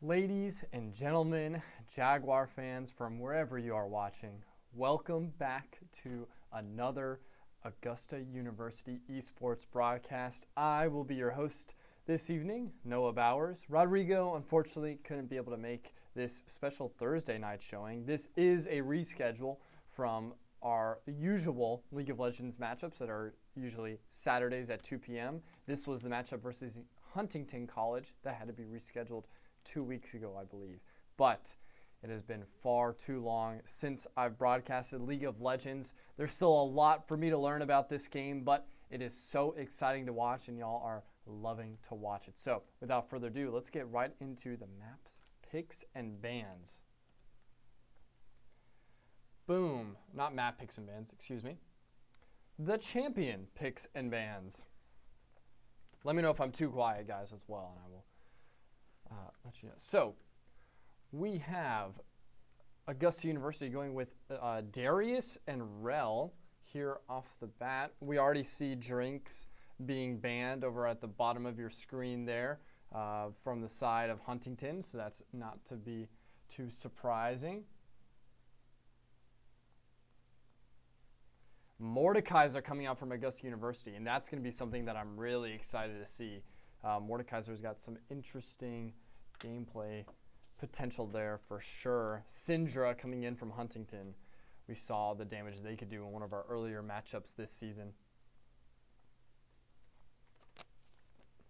Ladies and gentlemen, Jaguar fans from wherever you are watching, welcome back to another Augusta University Esports broadcast. I will be your host this evening, Noah Bowers. Rodrigo, unfortunately, couldn't be able to make this special Thursday night showing. This is a reschedule from our usual League of Legends matchups that are usually Saturdays at 2 p.m. This was the matchup versus Huntingdon College that had to be rescheduled 2 weeks ago, I believe. But it has been far too long since I've broadcasted League of Legends. There's still a lot for me to learn about this game, but it is so exciting to watch, and y'all are loving to watch it. So without further ado, let's get right into the map picks and bans. Boom. Not map picks and bans, excuse me. The champion picks and bans. Let me know if I'm too quiet, guys, as well, and I will let you know. So we have Augusta University going with Darius and Rel here off the bat. We already see drinks being banned over at the bottom of your screen there from the side of Huntingdon, so that's not to be too surprising. Mordekaiser are coming out from Augusta University, and that's going to be something that I'm really excited to see. Mordekaiser's got some interesting gameplay potential there for sure. Syndra coming in from Huntingdon. We saw the damage they could do in one of our earlier matchups this season.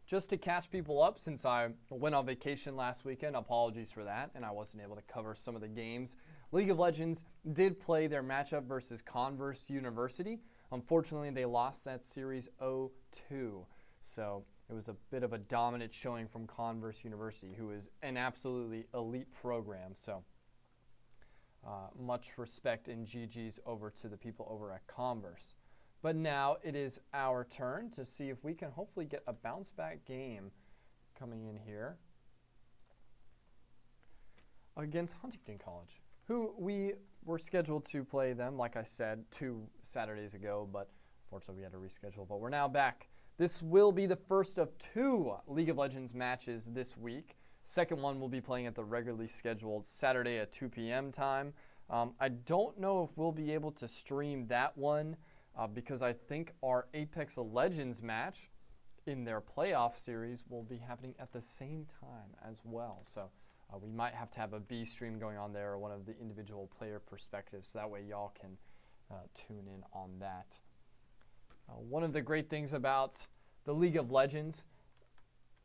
Just to catch people up, since I went on vacation last weekend, apologies for that, and I wasn't able to cover some of the games. League of Legends did play their matchup versus Converse University. Unfortunately, they lost that series 0-2. So it was a bit of a dominant showing from Converse University, who is an absolutely elite program. So much respect and GG's over to the people over at Converse. But now it is our turn to see if we can hopefully get a bounce back game coming in here against Huntingdon College, who we were scheduled to play them, like I said, 2 Saturdays ago, but unfortunately we had to reschedule. But we're now back. This will be the first of 2 League of Legends matches this week. Second one will be playing at the regularly scheduled Saturday at 2 p.m. time. I don't know if we'll be able to stream that one because I think our Apex Legends match in their playoff series will be happening at the same time as well. So we might have to have a B stream going on there, or one of the individual player perspectives, so that way y'all can tune in on that. One of the great things about the League of Legends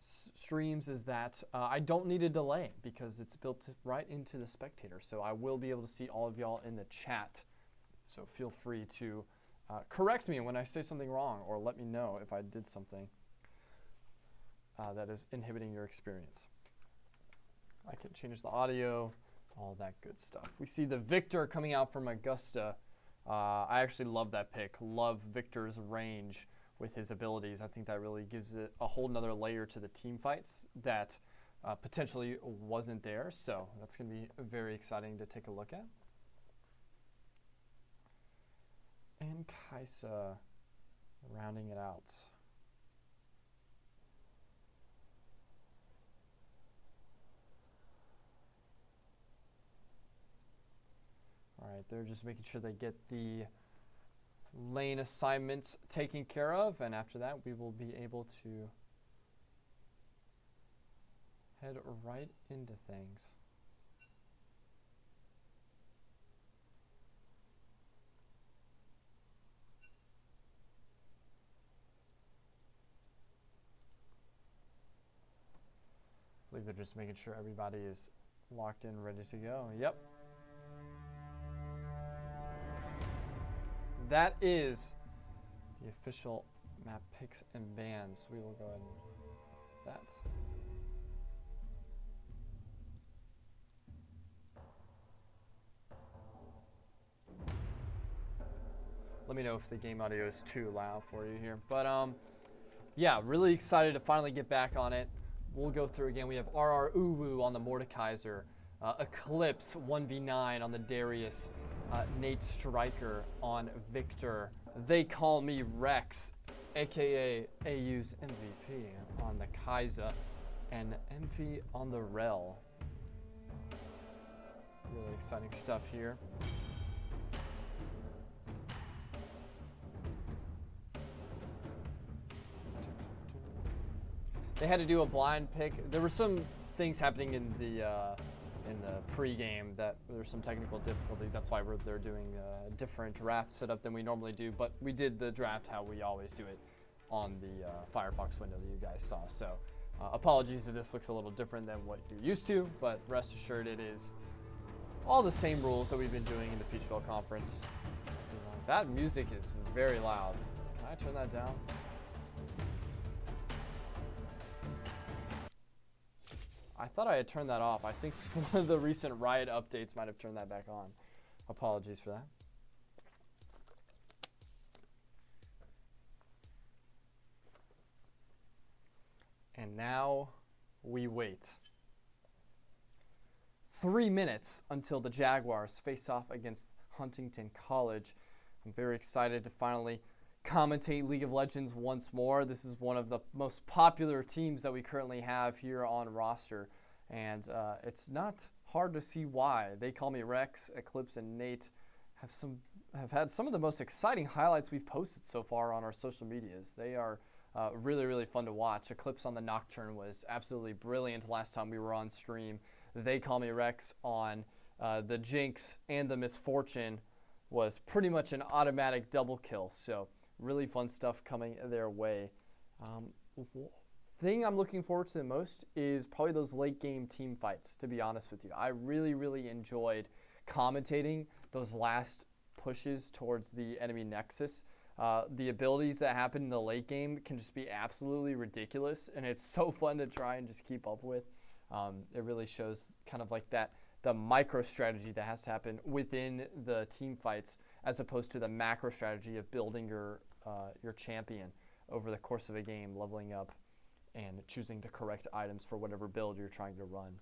streams is that I don't need a delay because it's built right into the spectator. So I will be able to see all of y'all in the chat. So feel free to correct me when I say something wrong, or let me know if I did something that is inhibiting your experience. I can change the audio, all that good stuff. We see the Victor coming out from Augusta. I actually love that pick. Love Victor's range with his abilities. I think that really gives it a whole nother layer to the team fights that potentially wasn't there. So that's going to be very exciting to take a look at. And Kaisa rounding it out. All right, they're just making sure they get the lane assignments taken care of, and after that we will be able to head right into things. I believe they're just making sure everybody is locked in, ready to go. Yep. That is the official map picks and bans. We will go ahead and that. Let me know if the game audio is too loud for you here. But yeah, really excited to finally get back on it. We'll go through again. We have RR Uwu on the Mordekaiser, Eclipse 1v9 on the Darius, Nate Striker on Victor. They call me Rex, aka AU's MVP on the Kaiser, and MV on the Rel. Really exciting stuff here. They had to do a blind pick. There were some things happening in the pregame that there's some technical difficulties. That's why they're doing a different draft setup than we normally do. But we did the draft how we always do it on the Firefox window that you guys saw. So apologies if this looks a little different than what you're used to, but rest assured it is all the same rules that we've been doing in the Peach Belt Conference. That music is very loud. Can I turn that down? I thought I had turned that off. I think one of the recent Riot updates might have turned that back on. Apologies for that. And now we wait. 3 minutes until the Jaguars face off against Huntingdon College. I'm very excited to finally commentate League of Legends once more. This is one of the most popular teams that we currently have here on roster, and it's not hard to see why. They call me Rex. Eclipse and Nate have had some of the most exciting highlights we've posted so far on our social medias. They are really, really fun to watch. Eclipse on the Nocturne was absolutely brilliant last time we were on stream. They call me Rex on the Jinx and the Misfortune was pretty much an automatic double kill. So really fun stuff coming their way. Thing I'm looking forward to the most is probably those late game team fights, to be honest with you. I really, really enjoyed commentating those last pushes towards the enemy nexus. The abilities that happen in the late game can just be absolutely ridiculous, and it's so fun to try and just keep up with. It really shows kind of like the micro strategy that has to happen within the team fights, as opposed to the macro strategy of building your champion over the course of a game, leveling up and choosing the correct items for whatever build you're trying to run.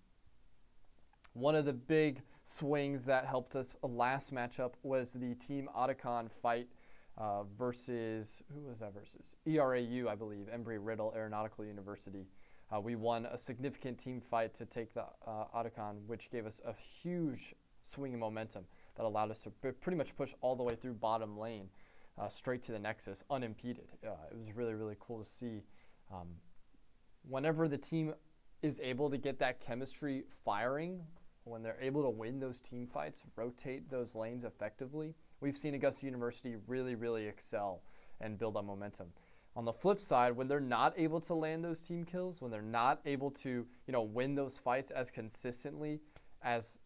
One of the big swings that helped us last matchup was the Team Otacon fight versus, who was that versus? ERAU, I believe, Embry-Riddle Aeronautical University. We won a significant team fight to take the Otacon, which gave us a huge swing in momentum that allowed us to pretty much push all the way through bottom lane, straight to the Nexus, unimpeded. It was really, really cool to see. Whenever the team is able to get that chemistry firing, when they're able to win those team fights, rotate those lanes effectively, we've seen Augusta University really, really excel and build on momentum. On the flip side, when they're not able to land those team kills, when they're not able to, win those fights as consistently as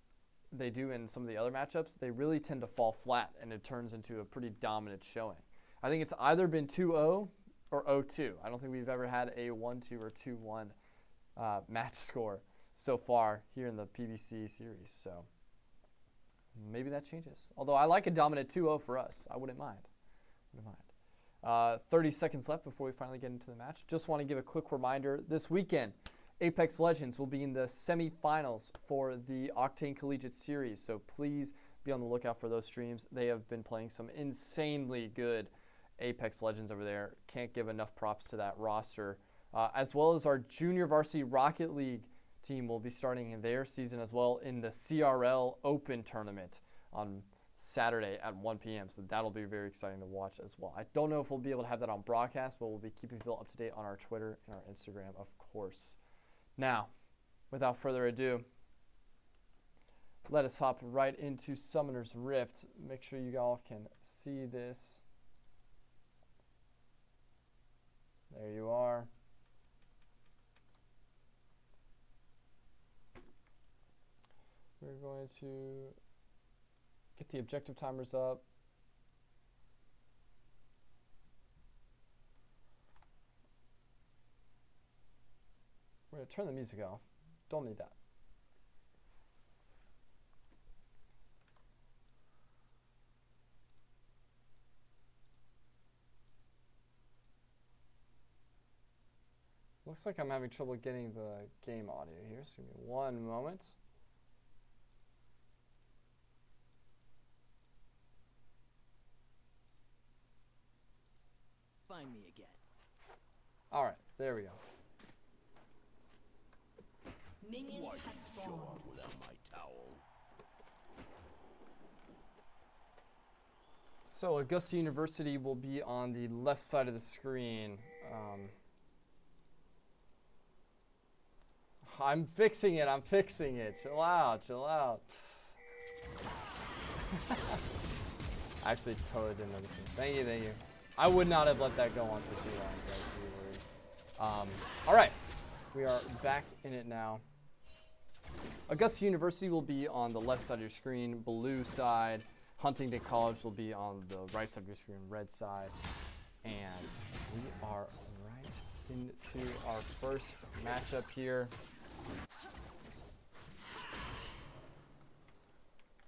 they do in some of the other matchups, they really tend to fall flat, and it turns into a pretty dominant showing. I think it's either been 2-0 or 0-2. I don't think we've ever had a 1-2 or 2-1 match score so far here in the PBC series. So maybe that changes. Although I like a dominant 2-0 for us. I wouldn't mind. 30 seconds left before we finally get into the match. Just want to give a quick reminder. This weekend, Apex Legends will be in the semifinals for the Octane Collegiate Series. So please be on the lookout for those streams. They have been playing some insanely good Apex Legends over there. Can't give enough props to that roster. As well as our Junior Varsity Rocket League team will be starting their season as well in the CRL Open Tournament on Saturday at 1 p.m. So that'll be very exciting to watch as well. I don't know if we'll be able to have that on broadcast, but we'll be keeping people up to date on our Twitter and our Instagram, of course. Now, without further ado, let us hop right into Summoner's Rift. Make sure you all can see this. There you are. We're going to get the objective timers up. We're going to turn the music off. Don't need that. Looks like I'm having trouble getting the game audio here, so give me one moment. Find me again. All right, there we go. Minions have spawned. Without my towel. So Augusta University will be on the left side of the screen. I'm fixing it. Chill out. I actually totally didn't notice it. Thank you. I would not have let that go on for too long, guys. All right, we are back in it now. Augusta University will be on the left side of your screen, blue side. Huntingdon College will be on the right side of your screen, red side. And we are right into our first matchup here.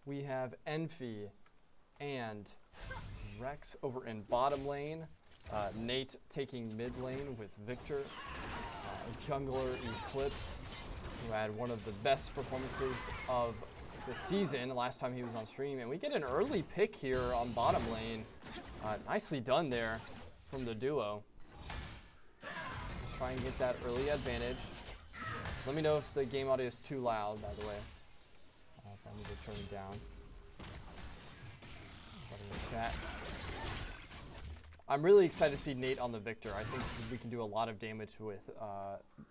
We have Envy and Rex over in bottom lane. Nate taking mid lane with Victor. Jungler Eclipse, who had one of the best performances of the season last time he was on stream. And we get an early pick here on bottom lane. Nicely done there from the duo. Just try and get that early advantage. Let me know if the game audio is too loud, by the way. If I need to turn it down. Put it in the chat. I'm really excited to see Nate on the Victor. I think we can do a lot of damage with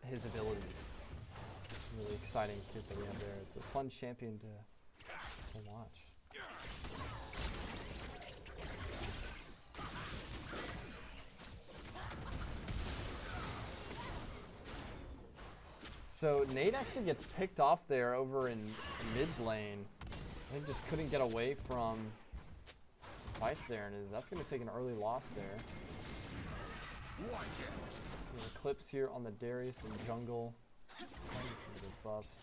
his abilities. Really exciting kid that we have there. It's a fun champion to watch. So Nate actually gets picked off there over in mid lane. I think just couldn't get away from fights there, and that's going to take an early loss there. Eclipse here on the Darius and jungle. Some of those buffs.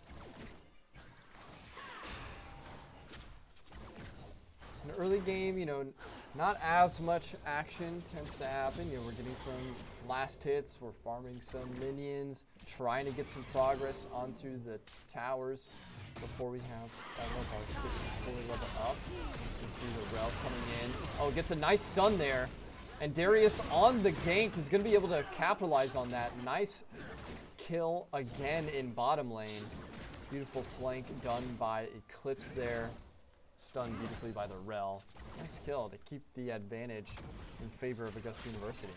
In the early game, not as much action tends to happen. We're getting some last hits. We're farming some minions, trying to get some progress onto the towers before we have, I don't know if our kids fully level up. You see the Rel coming in. Oh, gets a nice stun there. And Darius on the gank is going to be able to capitalize on that. Nice kill again in bottom lane. Beautiful flank done by Eclipse there. Stunned beautifully by the Rel. Nice kill to keep the advantage in favor of Augusta University.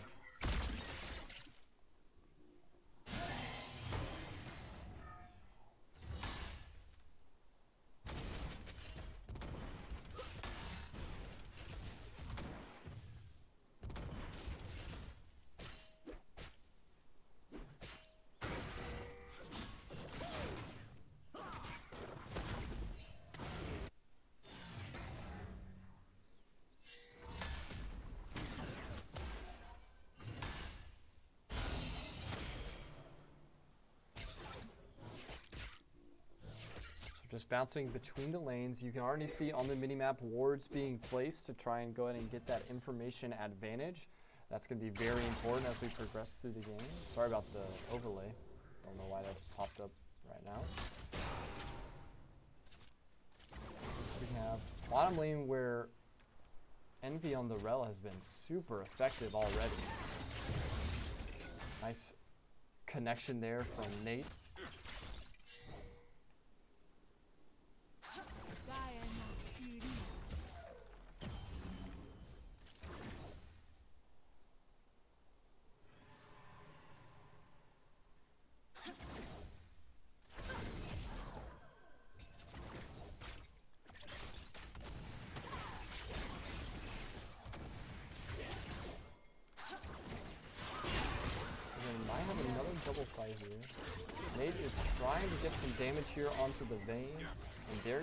Just bouncing between the lanes. You can already see on the minimap wards being placed to try and go ahead and get that information advantage. That's going to be very important as we progress through the game. Sorry about the overlay. Don't know why that just popped up right now. So we have bottom lane where Envy on the Rel has been super effective already. Nice connection there from Nate. Double fight here. Nate is trying to get some damage here onto the Vayne. And there,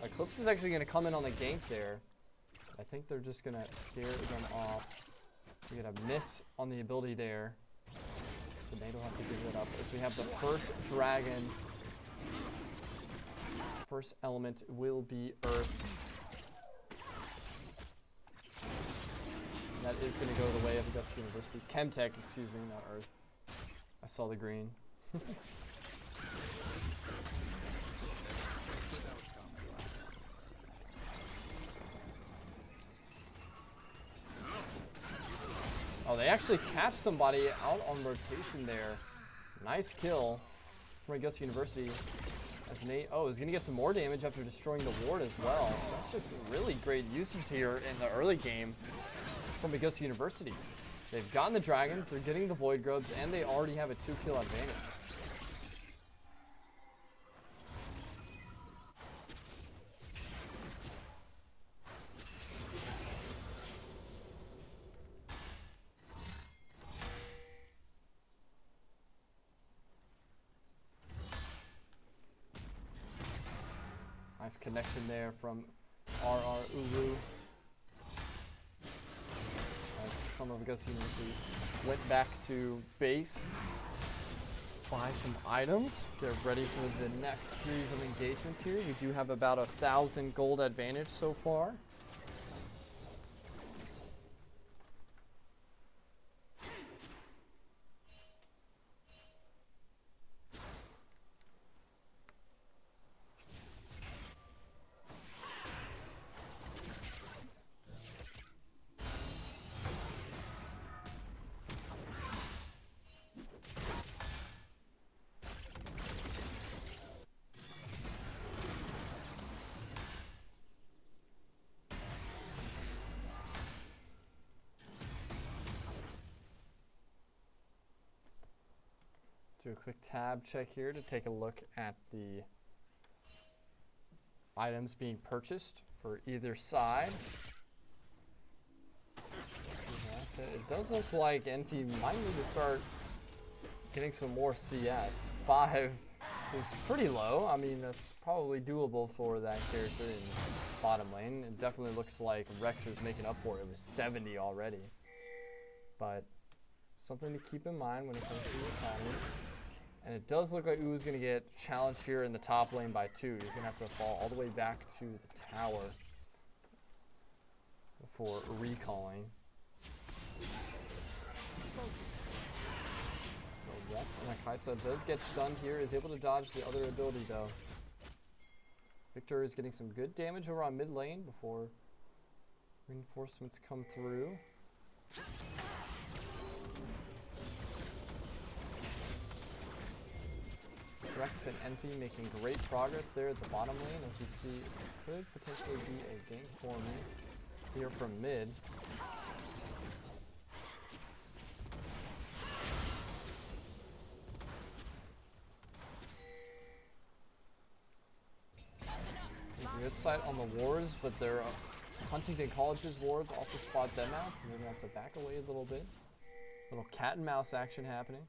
Eclipse is actually going to come in on the gank there. I think they're just going to scare them off. We're going to miss on the ability there. So Nate will have to give it up. As we have the first dragon. First element will be Earth. That is going to go the way of Augusta University. Chemtech, excuse me, not Earth. I saw the green. Oh, they actually catch somebody out on rotation there. Nice kill from Augusta University. As Nate, is going to get some more damage after destroying the ward as well. So that's just really great usage here in the early game from Augusta University. They've gotten the dragons, they're getting the void grubs, and they already have a 2-kill advantage. Nice connection there from Uru. Some of Augusta University went back to base, buy some items, get ready for the next series of engagements here. We do have about 1,000 gold advantage so far. Do a quick tab check here to take a look at the items being purchased for either side. Yes, it does look like Envy might need to start getting some more CS. 5 is pretty low. I mean, that's probably doable for that character in bottom lane. It definitely looks like Rex is making up for it. It was 70 already. But something to keep in mind when it comes to the economy. And it does look like U's going to get challenged here in the top lane by 2. He's going to have to fall all the way back to the tower before recalling. So Rex and Akaisa does get stunned here, is able to dodge the other ability though. Victor is getting some good damage over on mid lane before reinforcements come through. Rex and Envy making great progress there at the bottom lane, as we see it could potentially be a gank forming here from mid. Good sight on the wards, but their Huntingdon College's wards also spot dead mouse, and they're going to have to back away a little bit. Little cat and mouse action happening.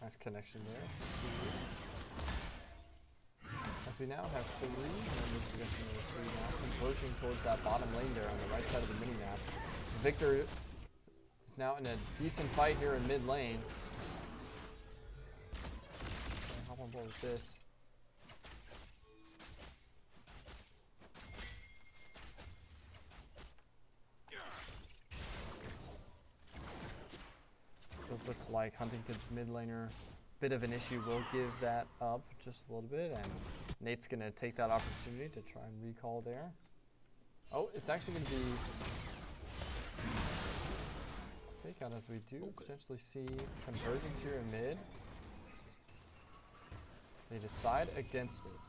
Nice connection there. As we now have 3, and then we're progressing to 3 now, converging towards that bottom lane there on the right side of the mini-map. Victor is now in a decent fight here in mid lane. Hop on board with this. Does look like Huntington's mid laner, bit of an issue. Will give that up just a little bit, and Nate's gonna take that opportunity to try and recall there. Oh, it's actually gonna be fake out, as we do potentially see convergence here in mid. They decide against it.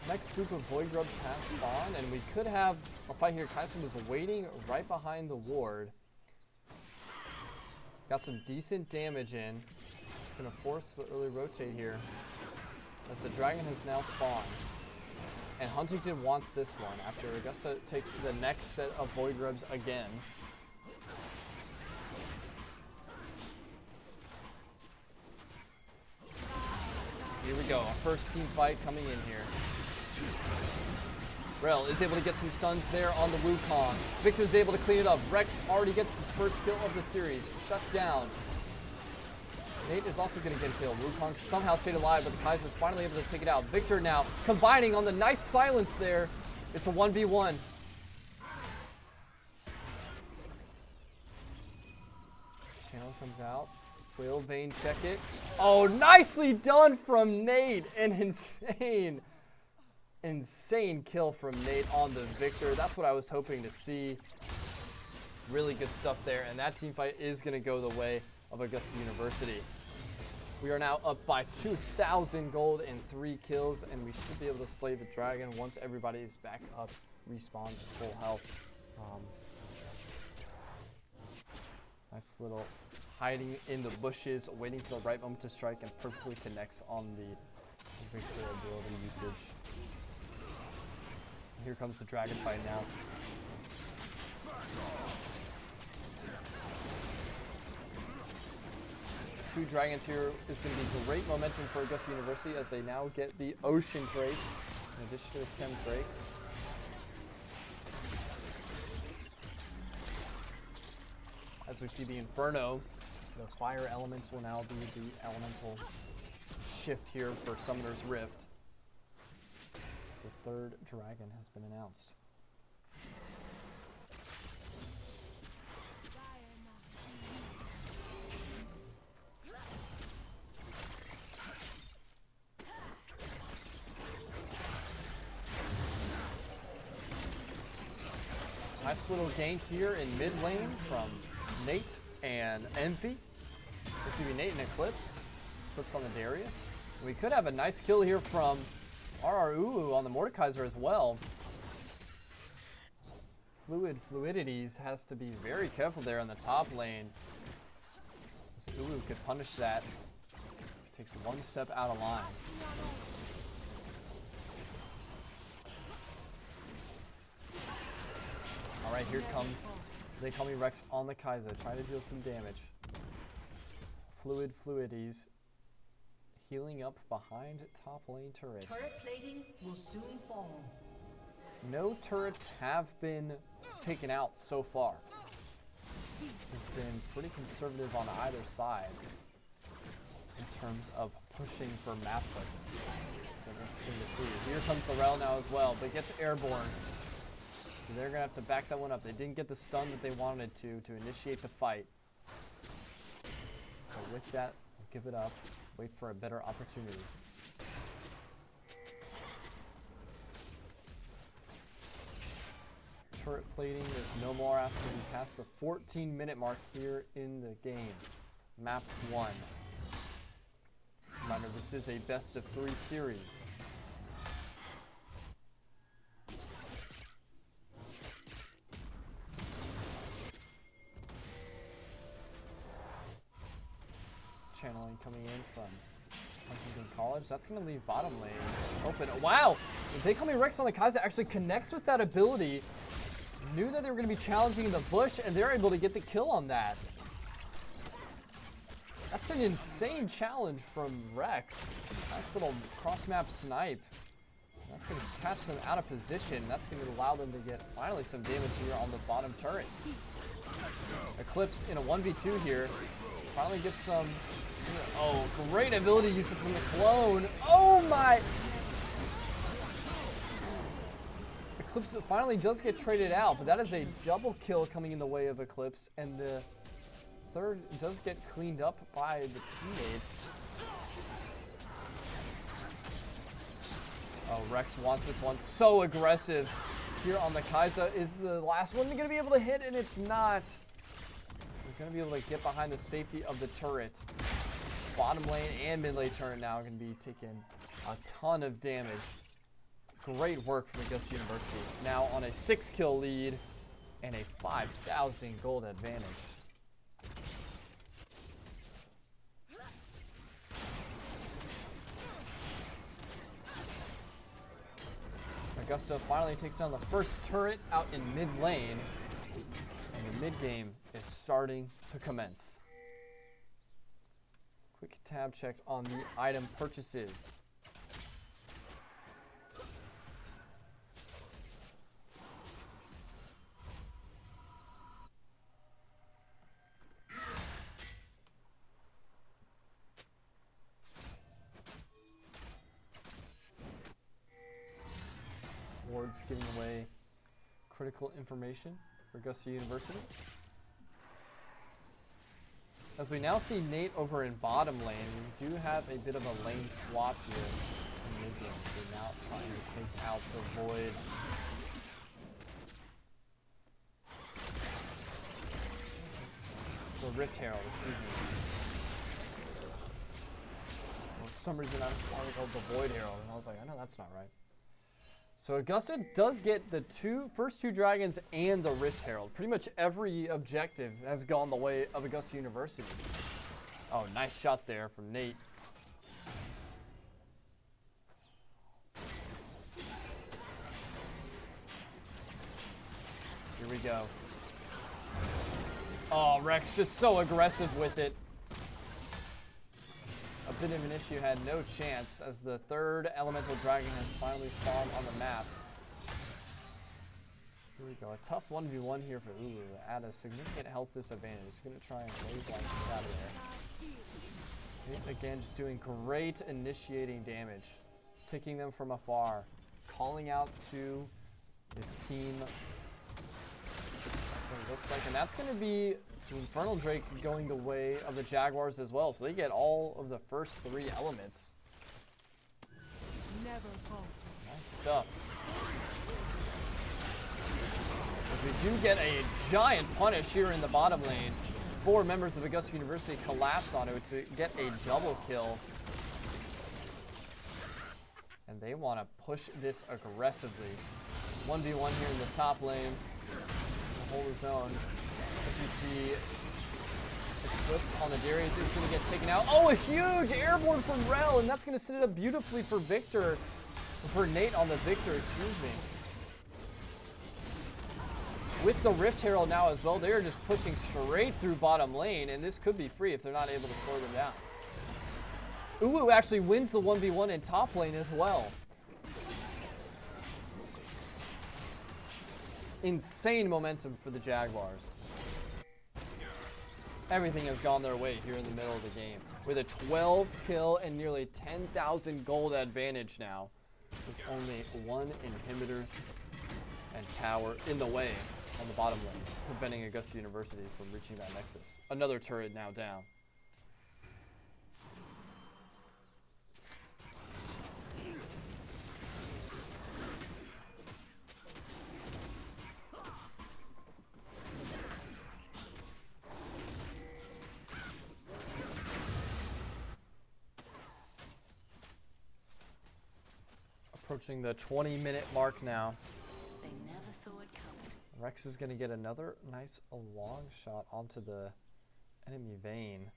Next group of Void Grubs have spawned, and we could have a fight here. Kaisen was waiting right behind the ward. Got some decent damage in. It's going to force the early rotate here, as the dragon has now spawned. And Huntington wants this one after Augusta takes the next set of Void Grubs again. Here we go, a first team fight coming in here. Rel is able to get some stuns there on the Wukong. Victor's able to clean it up. Rex already gets his first kill of the series. Shut down. Nate is also going to get a kill. Wukong somehow stayed alive, but the Kaiser's finally able to take it out. Victor now combining on the nice silence there. It's a 1v1. Channel comes out. Will Vayne check it? Oh, nicely done from Nate. An insane kill from Nate on the Victor. That's what I was hoping to see. Really good stuff there. And that team fight is going to go the way of Augusta University. We are now up by 2,000 gold and 3 kills. And we should be able to slay the dragon once everybody is back up, respawn to full health. Nice little hiding in the bushes, waiting for the right moment to strike, and perfectly connects on the Victor ability usage. Here comes the dragon fight now. Two dragons here is going to be great momentum for Augusta University as they now get the Ocean Drake in addition to the Chem Drake. As we see the Inferno, the fire elements will now be the elemental shift here for Summoner's Rift. As the third dragon has been announced. Nice little gank here in mid lane from Nate and Envy. This will be Nate and Eclipse. Eclipse on the Darius. We could have a nice kill here from RRUU on the Mordekaiser as well. Fluidities has to be very careful there in the top lane. This Ulu could punish that. Takes one step out of line. Alright, here comes They Call Me Rex on the Kaiser, trying to deal some damage. Fluidities healing up behind top lane turret. Turret plating will soon fall. No turrets have been taken out so far. It's been pretty conservative on either side in terms of pushing for map presence. So interesting to see. Here comes the Rel now as well, but gets airborne. So they're going to have to back that one up. They didn't get the stun that they wanted to initiate the fight. So with that, we'll give it up. Wait for a better opportunity. Turret plating is no more after we pass the 14-minute mark here in the game. Map 1. Reminder, this is a best of 3 series. Channeling coming in from Huntingdon College. That's going to leave bottom lane open. Wow! They Call Me Rex on the Kaiser actually connects with that ability. Knew that they were going to be challenging in the bush, and they're able to get the kill on that. That's an insane challenge from Rex. Nice little cross-map snipe. That's going to catch them out of position. That's going to allow them to get finally some damage here on the bottom turret. Eclipse in a 1v2 here. Finally gets some... Oh, great ability usage from the clone. Oh my... Eclipse finally does get traded out, but that is a double kill coming in the way of Eclipse, and the third does get cleaned up by the teammate. Oh, Rex wants this one. So aggressive here on the Kaiser. Is the last one going to be able to hit? And it's not. We're going to be able to get behind the safety of the turret. Bottom lane and mid lane turret now going to be taking a ton of damage. Great work from Augusta University. Now on a 6-kill lead and a 5,000 gold advantage. Augusta finally takes down the first turret out in mid lane. And the mid game is starting to commence. Quick tab check on the item purchases. Dragons giving away critical information for Augusta University. As we now see Nate over in bottom lane, we do have a bit of a lane swap here in mid lane. They're now trying to take out the Void. The Rift Herald, excuse me. For some reason I thought it called the Void Herald, and I was like, I know that's not right. So Augusta does get the first two dragons and the Rift Herald. Pretty much every objective has gone the way of Augusta University. Oh, nice shot there from Nate. Here we go. Oh, Rex just so aggressive with it. A bit of an issue, had no chance as the third elemental dragon has finally spawned on the map. Here we go, a tough 1v1 here for Ulu at a significant health disadvantage. He's going to try and raise that out of there. Again, just doing great initiating damage, taking them from afar, calling out to his team. It looks like, and that's going to be the Infernal Drake going the way of the Jaguars as well, so they get all of the first three elements. Never falter. Nice stuff. As we do get a giant punish here in the bottom lane. 4 members of Augusta University collapse on it to get a double kill. And they want to push this aggressively. 1v1 here in the top lane. Hold his own. As we see Eclipse on the Darius is going to get taken out. Oh, a huge airborne from Rel, and that's going to set it up beautifully for Victor. For Nate on the Victor, excuse me. With the Rift Herald now as well, they are just pushing straight through bottom lane, and this could be free if they're not able to slow them down. Ulu actually wins the 1v1 in top lane as well. Insane momentum for the Jaguars. Everything has gone their way here in the middle of the game. With a 12 kill and nearly 10,000 gold advantage now. With only one inhibitor and tower in the way on the bottom lane, preventing Augusta University from reaching that nexus. Another turret now down. Approaching the 20-minute mark now. They never saw it coming. Rex is going to get another nice long shot onto the enemy vein.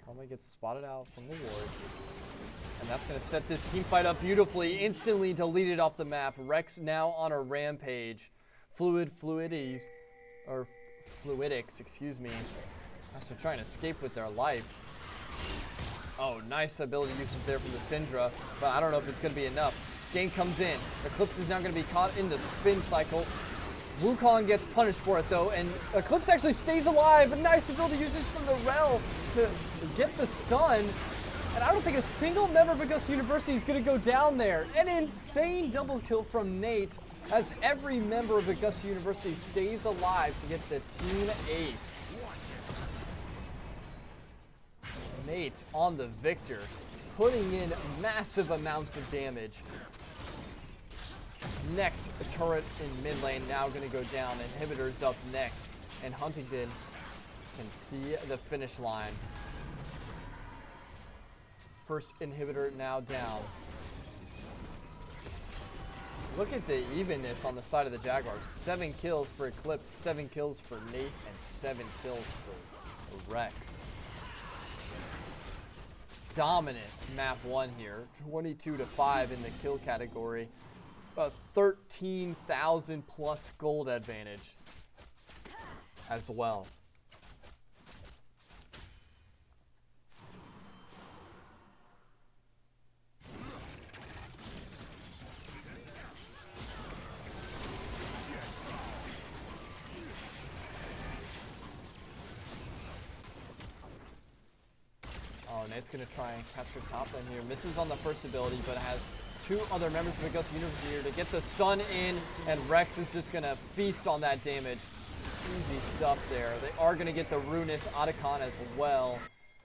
Probably gets spotted out from the ward. And that's going to set this team fight up beautifully. Instantly deleted off the map. Rex now on a rampage. Fluidics, excuse me. Also trying to escape with their life. Oh, nice ability usage there from the Syndra, but I don't know if it's going to be enough. Gank comes in. Eclipse is now going to be caught in the spin cycle. Wukong gets punished for it though, and Eclipse actually stays alive. A nice ability usage from the Rel to get the stun. And I don't think a single member of Augusta University is going to go down there. An insane double kill from Nate as every member of Augusta University stays alive to get the team ace. Nate on the Victor, putting in massive amounts of damage. Next, a turret in mid lane now going to go down. Inhibitors up next, and Huntingdon can see the finish line. First inhibitor now down. Look at the evenness on the side of the Jaguars. 7 kills for Eclipse, 7 kills for Nate, and 7 kills for Rex. Dominant map 1 here. 22-5 in the kill category. A 13,000 plus gold advantage as well. Nate's going to try and capture top lane here. Misses on the first ability, but has two other members of Augusta University here to get the stun in, and Rex is just going to feast on that damage. Easy stuff there. They are going to get the Ruinous Otacon as well,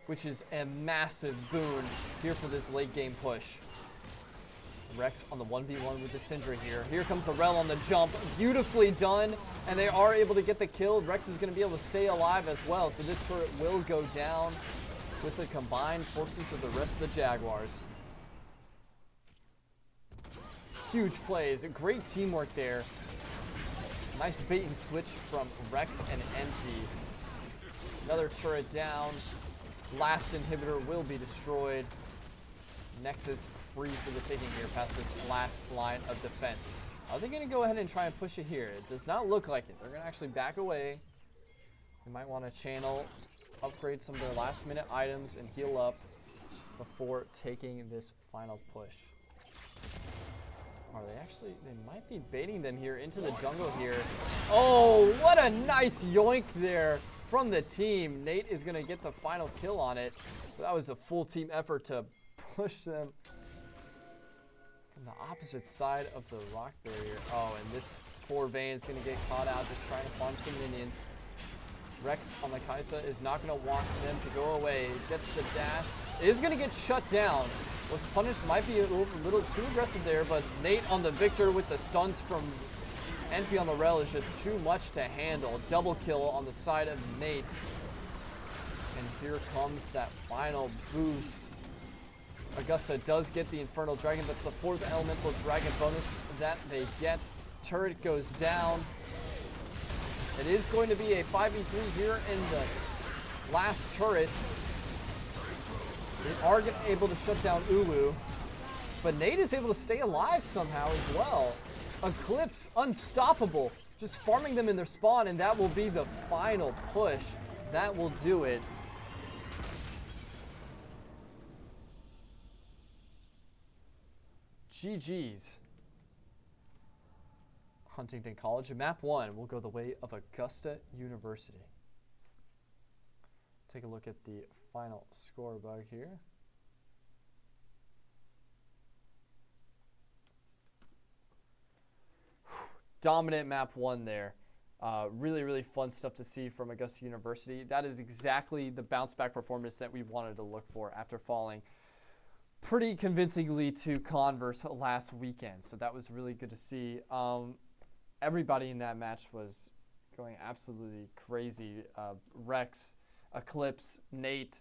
which is a massive boon here for this late game push. Rex on the 1v1 with the Syndra here. Here comes the Rel on the jump. Beautifully done, and they are able to get the kill. Rex is going to be able to stay alive as well, so this turret will go down with the combined forces of the rest of the Jaguars. Huge plays, great teamwork there. Nice bait and switch from Rex and Envy. Another turret down. Last inhibitor will be destroyed. Nexus free for the taking here past this last line of defense. Are they going to go ahead and try and push it here? It does not look like it. They're going to actually back away. They might want to channel, upgrade some of their last minute items, and heal up before taking this final push. Are they actually? They might be baiting them here into the jungle here. Oh, what a nice yoink there from the team. Nate is going to get the final kill on it. But that was a full team effort to push them from the opposite side of the rock barrier. Oh, and this poor Vayne is going to get caught out just trying to farm some minions. Rex on the Kai'Sa is not going to want them to go away. Gets the dash. It is going to get shut down. Was punished, might be a little too aggressive there, but Nate on the Victor with the stuns from NP on the Rel is just too much to handle. Double kill on the side of Nate. And here comes that final boost. Augusta does get the Infernal Dragon. That's the 4th Elemental Dragon bonus that they get. Turret goes down. It is going to be a 5v3 here in the last turret. They are able to shut down Ulu, but Nate is able to stay alive somehow as well. Eclipse, unstoppable, just farming them in their spawn, and that will be the final push. That will do it. GG's. Huntingdon College. Map 1 will go the way of Augusta University. Take a look at the final scoreboard here. Dominant map 1 there. Really, really fun stuff to see from Augusta University. That is exactly the bounce back performance that we wanted to look for after falling pretty convincingly to Converse last weekend. So that was really good to see. Everybody in that match was going absolutely crazy. Rex, Eclipse, Nate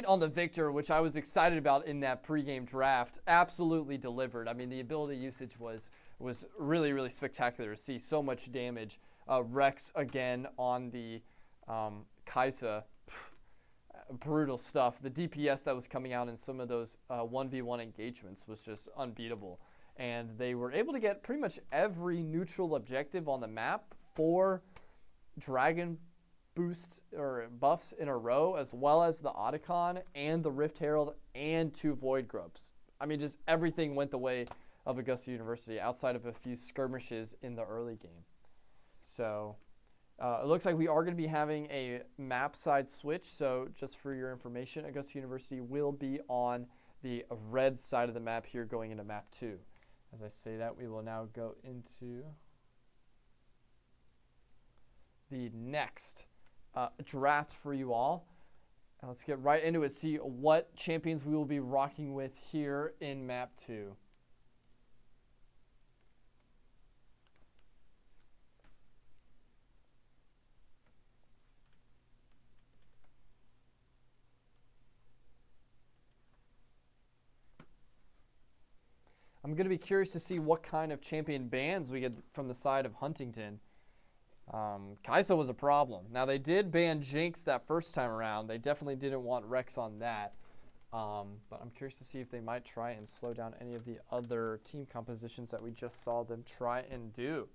on the Victor, which I was excited about in that pregame draft, absolutely delivered. I mean, the ability usage was really, really spectacular to see. So much damage. Rex again on the Kai'Sa. Brutal stuff. The DPS that was coming out in some of those 1v1 engagements was just unbeatable. And they were able to get pretty much every neutral objective on the map, 4 dragon boosts or buffs in a row, as well as the Otacon and the Rift Herald and 2 Void Grubs. I mean, just everything went the way of Augusta University outside of a few skirmishes in the early game. So it looks like we are going to be having a map side switch. So just for your information, Augusta University will be on the red side of the map here going into map 2. As I say that, we will now go into the next draft for you all. And let's get right into it, see what champions we will be rocking with here in map 2. I'm going to be curious to see what kind of champion bans we get from the side of Huntingdon. Kai'Sa was a problem. Now, they did ban Jinx that first time around. They definitely didn't want Rex on that. But I'm curious to see if they might try and slow down any of the other team compositions that we just saw them try and do.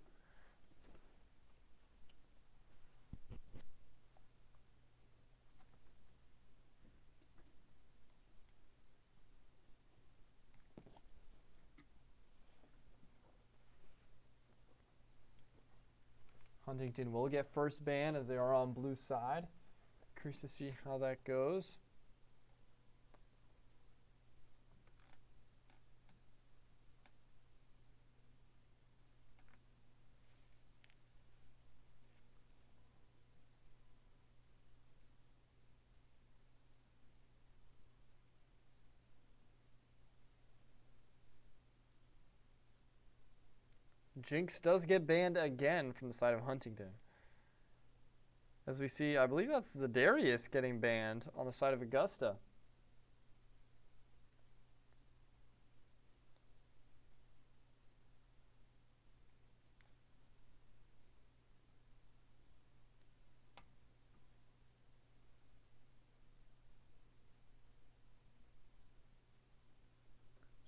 Huntingdon will get first ban as they are on blue side. Curious to see how that goes. Jinx does get banned again from the side of Huntingdon. As we see, I believe that's the Darius getting banned on the side of Augusta.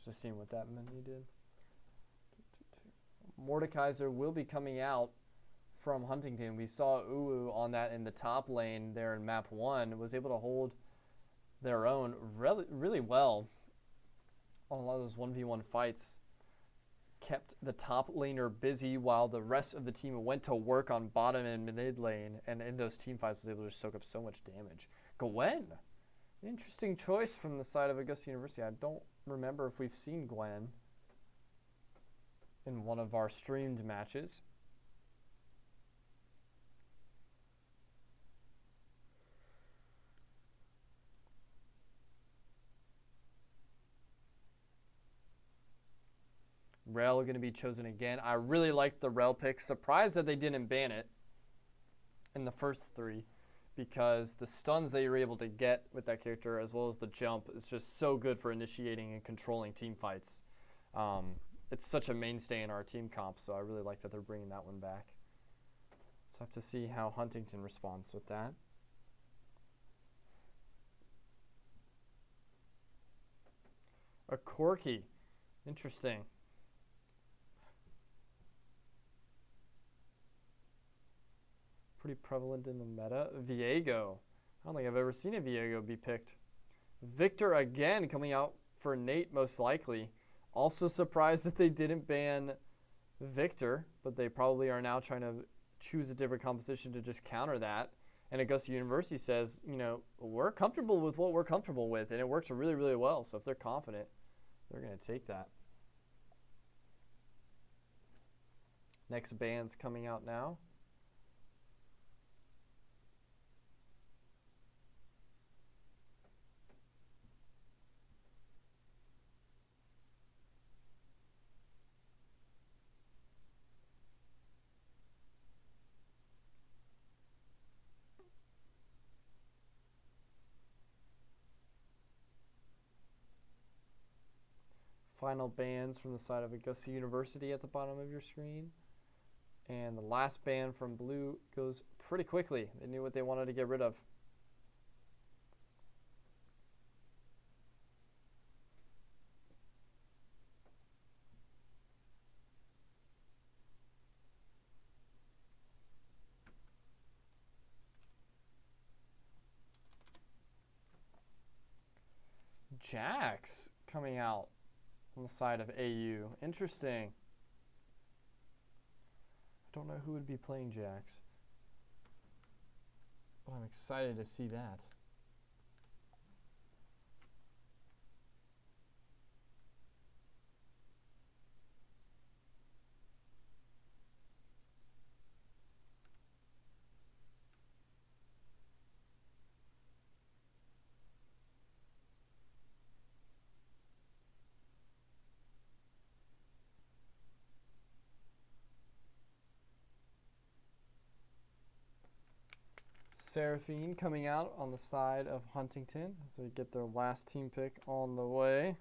Just seeing what that menu did. Mordekaiser will be coming out from Huntingdon. We saw Uwu on that in the top lane there in map 1. Was able to hold their own really well on a lot of those 1v1 fights. Kept the top laner busy while the rest of the team went to work on bottom and mid lane. And in those team fights was able to soak up so much damage. Gwen. Interesting choice from the side of Augusta University. I don't remember if we've seen Gwen in one of our streamed matches. Rel going to be chosen again. I really liked the Rel pick. Surprised that they didn't ban it in the first 3, because the stuns that you're able to get with that character, as well as the jump, is just so good for initiating and controlling team fights. It's such a mainstay in our team comp, so I really like that they're bringing that one back. So I have to see how Huntingdon responds with that. A Corki. Interesting. Pretty prevalent in the meta. Viego. I don't think I've ever seen a Viego be picked. Victor again coming out for Nate, most likely. Also surprised that they didn't ban Victor, but they probably are now trying to choose a different composition to just counter that. And Augusta University says, you know, we're comfortable with what we're comfortable with, and it works really, really well. So if they're confident, they're going to take that. Next ban's coming out now. Final bans from the side of Augusta University at the bottom of your screen. And the last ban from Blue goes pretty quickly. They knew what they wanted to get rid of. Jax coming out on the side of AU. Interesting. I don't know who would be playing Jax, but I'm excited to see that. Seraphine coming out on the side of Huntingdon as we get their last team pick on the way.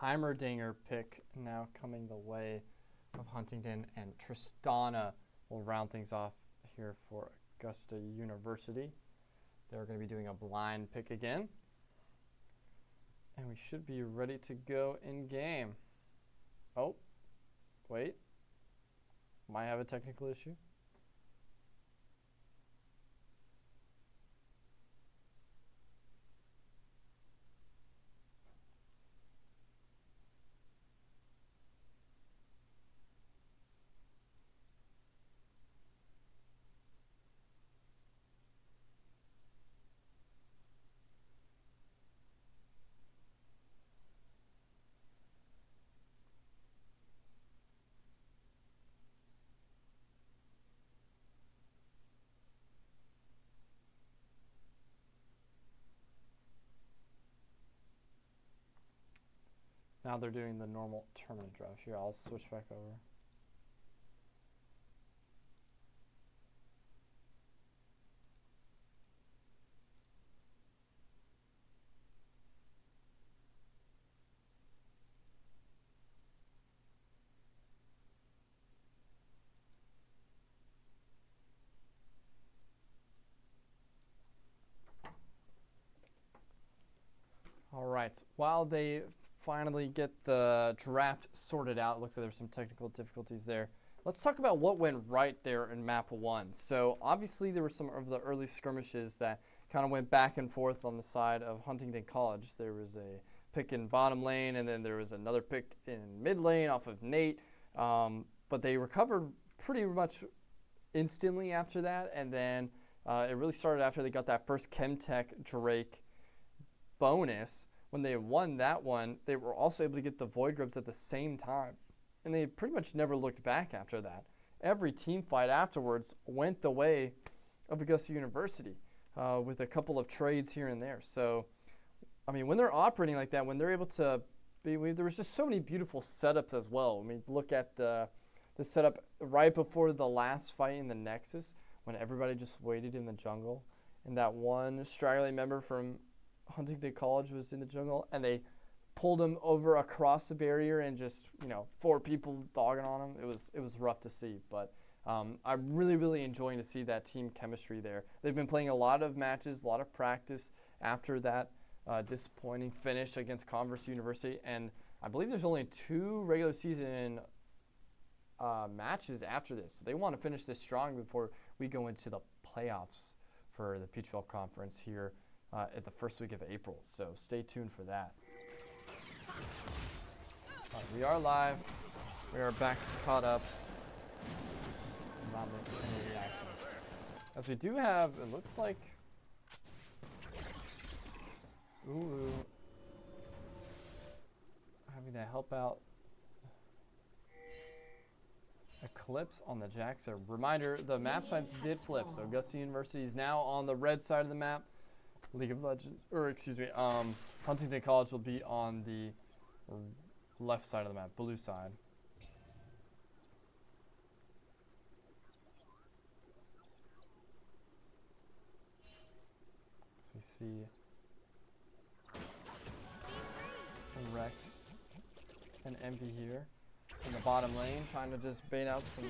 Heimerdinger pick now coming the way of Huntingdon, and Tristana will round things off here for Augusta University. They're going to be doing a blind pick again. And we should be ready to go in game. Oh, wait. Might have a technical issue. Now they're doing the normal tournament draft. Here, I'll switch back over. All right, while they finally get the draft sorted out, it looks like there's some technical difficulties there. Let's talk about what went right there in map 1. So obviously there were some of the early skirmishes that kind of went back and forth on the side of Huntingdon College. There was a pick in bottom lane, and then there was another pick in mid lane off of Nate. But they recovered pretty much instantly after that, and then it really started after they got that first Chemtech Drake bonus. When they won that one, they were also able to get the Void Grubs at the same time. And they pretty much never looked back after that. Every team fight afterwards went the way of Augusta University with a couple of trades here and there. So, I mean, when they're operating like that, when they're able to be, there was just so many beautiful setups as well. I mean, look at the setup right before the last fight in the Nexus when everybody just waited in the jungle. And that one straggly member from Huntingdon College was in the jungle, and they pulled him over across the barrier and just, 4 people dogging on him. It was rough to see, but I'm really enjoying to see that team chemistry there. They've been playing a lot of matches, a lot of practice after that disappointing finish against Converse University, and I believe there's only 2 regular season matches after this. So they want to finish this strong before we go into the playoffs for the Peach Belt Conference here at the first week of April. So stay tuned for that. We are live. We are back caught up. Not missing any reaction. As we do have, it looks like, having to help out Eclipse on the Jack. So reminder, the map sides did flip. So Augusta University is now on the red side of the map. League of Legends, Huntingdon College will be on the left side of the map, blue side. So we see Rex and Envy here in the bottom lane, trying to just bait out some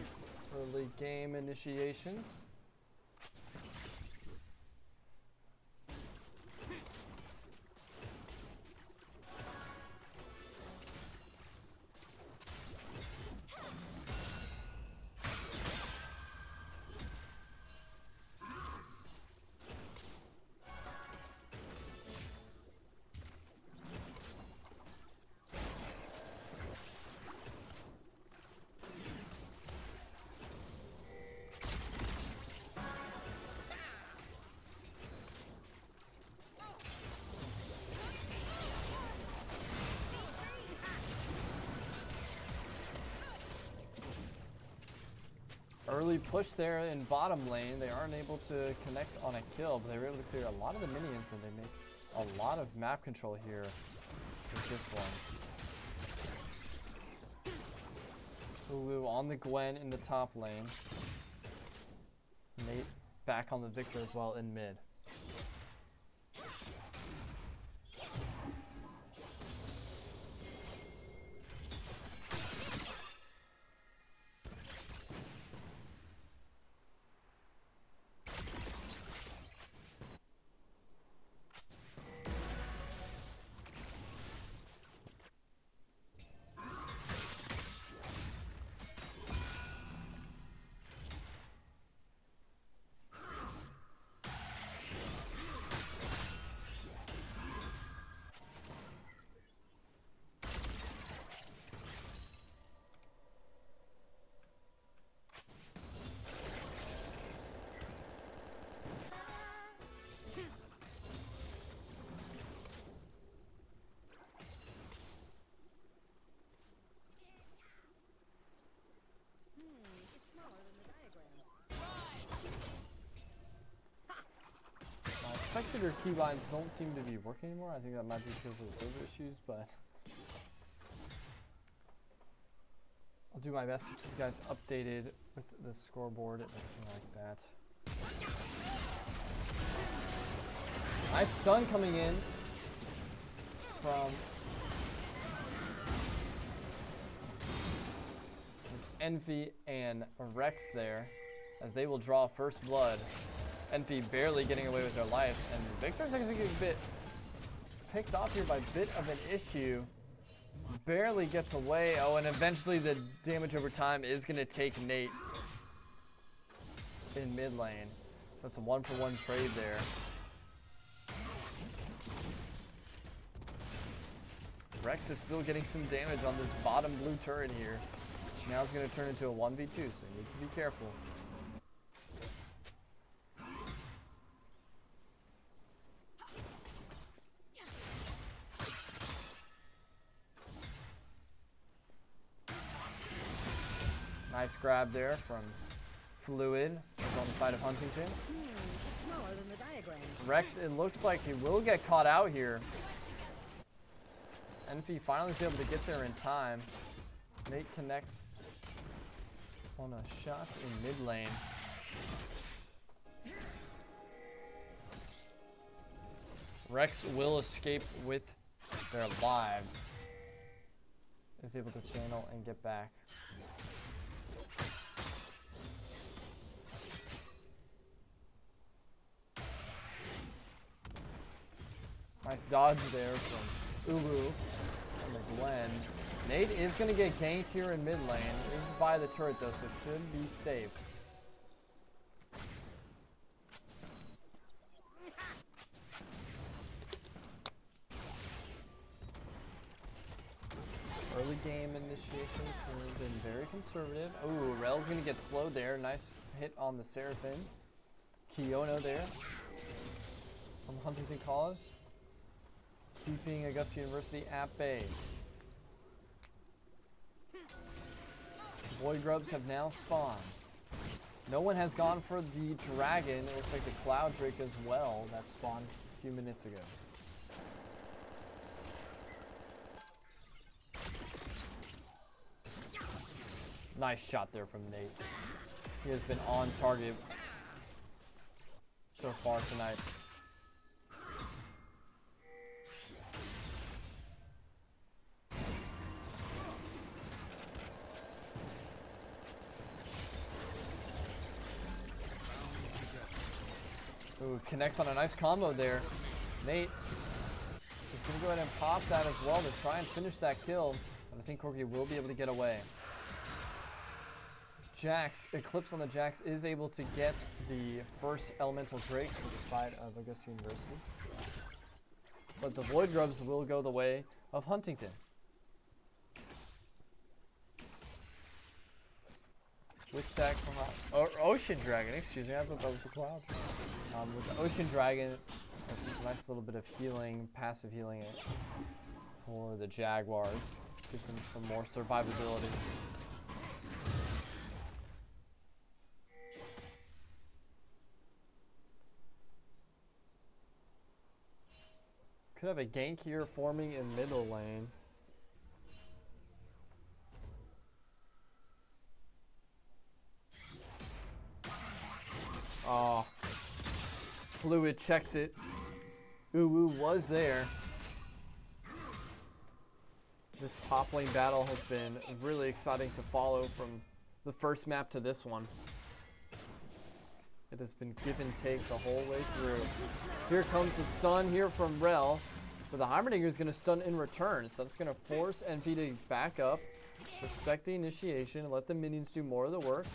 early game initiations. Early push there in bottom lane. They aren't able to connect on a kill, but they were able to clear a lot of the minions, and they make a lot of map control here with this one. Ulu on the Gwen in the top lane. Nate back on the Victor as well in mid. Spectator keylines don't seem to be working anymore. I think that might be because of the server issues, but do my best to keep you guys updated with the scoreboard and everything like that. Nice stun coming in from Envy and Rex there, as they will draw first blood. Envy barely getting away with their life, and Victor's actually getting a bit picked off here by a bit of an issue. Barely gets away. Oh, and eventually the damage over time is going to take Nate in mid lane. So it's a 1-for-1 trade there. Rex is still getting some damage on this bottom blue turret here. Now it's going to turn into a 1v2, so he needs to be careful. Nice grab there from Fluid on the side of Huntington. Smaller than the diagram. Rex, it looks like he will get caught out here. Envy finally is able to get there in time. Nate connects on a shot in mid lane. Rex will escape with their lives. Is able to channel and get back. Nice dodge there from Ulu and the Gwen. Nate is going to get ganked here in mid lane. This is by the turret though, so should be safe. Early game initiations have been very conservative. Ooh, Rel's going to get slowed there. Nice hit on the Seraphim. Kiyono there from Huntingdon College, keeping Augusta University at bay. Void Grubs have now spawned. No one has gone for the dragon. It looks like the Cloud Drake as well that spawned a few minutes ago. Nice shot there from Nate. He has been on target so far tonight. Ooh, connects on a nice combo there. Nate is going to go ahead and pop that as well to try and finish that kill. But I think Corky will be able to get away. Jax, Eclipse on the Jax is able to get the first Elemental Drake to the side of Augusta University. But the Void Grubs will go the way of Huntington. With that Ocean Dragon, excuse me, I thought that was the Cloud. With the Ocean Dragon, it's just a nice little bit of healing, passive healing for the Jaguars. Gives them some more survivability. Could have a gank here forming in middle lane. Oh. Fluid checks it. Uwu was there. This top lane battle has been really exciting to follow from the first map to this one. It has been give and take the whole way through. Here comes the stun here from Rel. But the Heimerdinger is going to stun in return. So that's going to force Envy to back up. Respect the initiation. Let the minions do more of the work.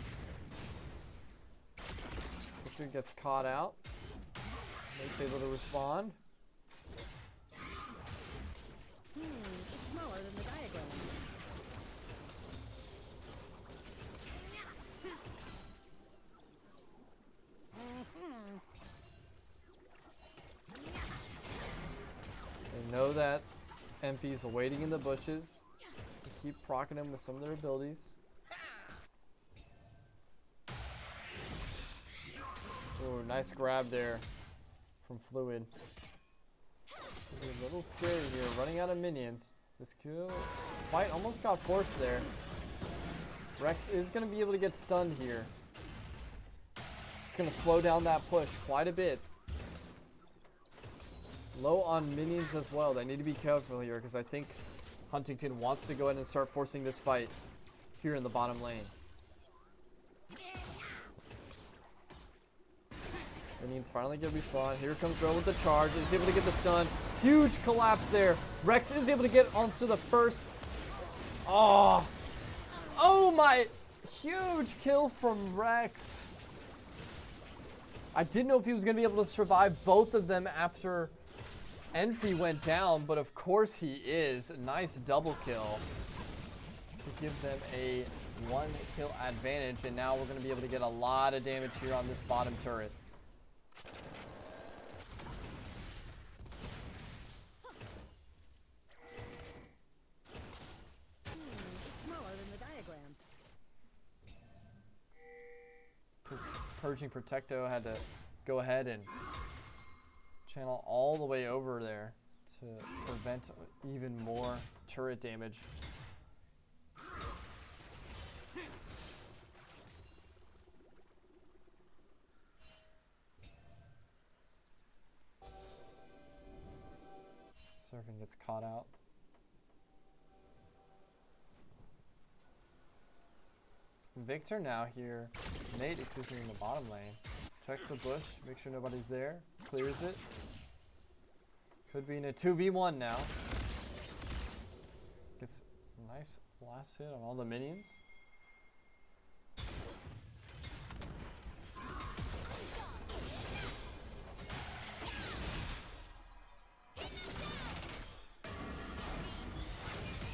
Victor gets caught out. Nate's able to respond. It's smaller than the diagram. They know that Envy's waiting in the bushes. They keep proccing him with some of their abilities. Oh, nice grab there from Fluid. A little scary here, running out of minions. This kill fight almost got forced there. Rex is going to be able to get stunned here. It's going to slow down that push quite a bit. Low on minions as well. They need to be careful here because I think Huntingdon wants to go ahead and start forcing this fight here in the bottom lane. Minions finally get respawn. Here comes Ro with the charge. Is able to get the stun. Huge collapse there. Rex is able to get onto the first. Oh my. Huge kill from Rex. I didn't know if he was going to be able to survive both of them after Enfi went down, but of course he is. Nice double kill to give them a 1 kill advantage, and now we're going to be able to get a lot of damage here on this bottom turret. It's smaller than the diagram. Purging Protecto had to go ahead and channel all the way over there to prevent even more turret damage. Surfing gets caught out. Victor now here. Nate, excuse me, in the bottom lane. Checks the bush, makes sure nobody's there. Clears it. Could be in a 2v1 now. Gets a nice last hit on all the minions.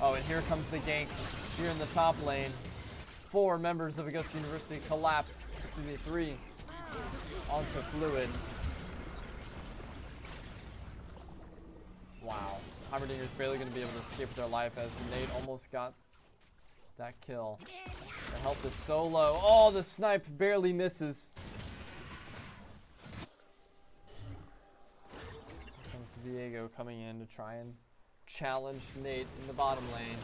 Oh, and here comes the gank here in the top lane. 4 members of Augusta University collapse. Excuse me, 3 onto Fluid. Wow. Heimerdinger's barely going to be able to escape with their life as Nate almost got that kill. The health is so low. Oh, the snipe barely misses. Here comes Diego coming in to try and challenge Nate in the bottom lane.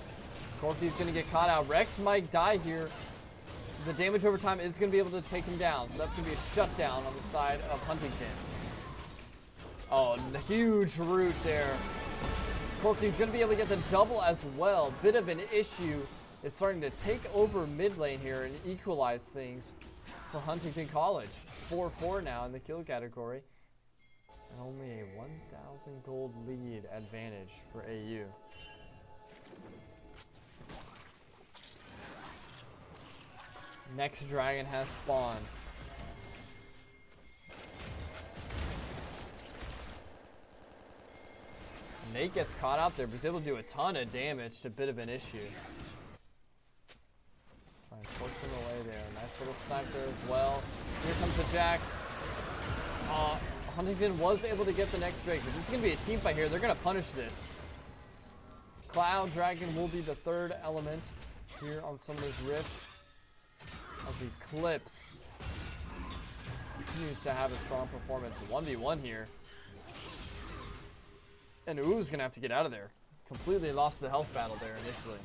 Corky's going to get caught out. Rex might die here. The damage over time is going to be able to take him down. So that's going to be a shutdown on the side of Huntingdon. Oh, huge root there. Corky's going to be able to get the double as well. Bit of an issue is starting to take over mid lane here and equalize things for Huntingdon College. 4-4 now in the kill category. And only a 1,000 gold lead advantage for AU. Next dragon has spawned. Nate gets caught out there, but he's able to do a ton of damage to a bit of an issue. Try and force him away there. Nice little snipe there as well. Here comes the Jax. Huntingdon was able to get the next Drake, but this is going to be a team fight here. They're going to punish this. Cloud Dragon will be the third element here on Summer's Rift. As Eclipse continues to have a strong performance. 1v1 here. And Ooh's going to have to get out of there. Completely lost the health battle there initially.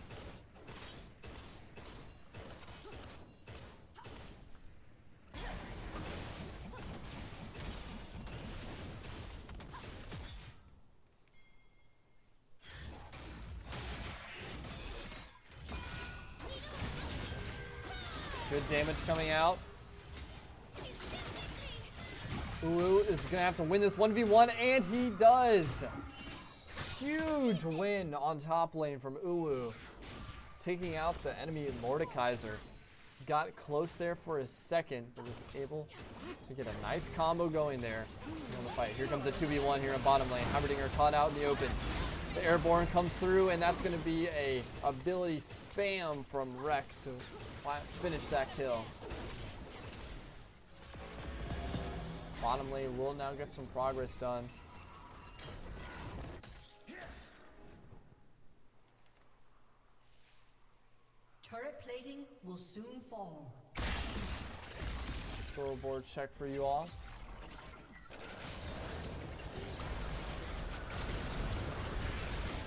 Good damage coming out. Ooh is going to have to win this 1v1, and he does. Huge win on top lane from Uwu. Taking out the enemy Mordekaiser. Got close there for a second, but was able to get a nice combo going there in the fight. Here comes a 2v1 here in bottom lane. Heimerdinger caught out in the open. The airborne comes through, and that's going to be a ability spam from Rex to finish that kill. Bottom lane will now get some progress done. Turret plating will soon fall. Scoreboard check for you all.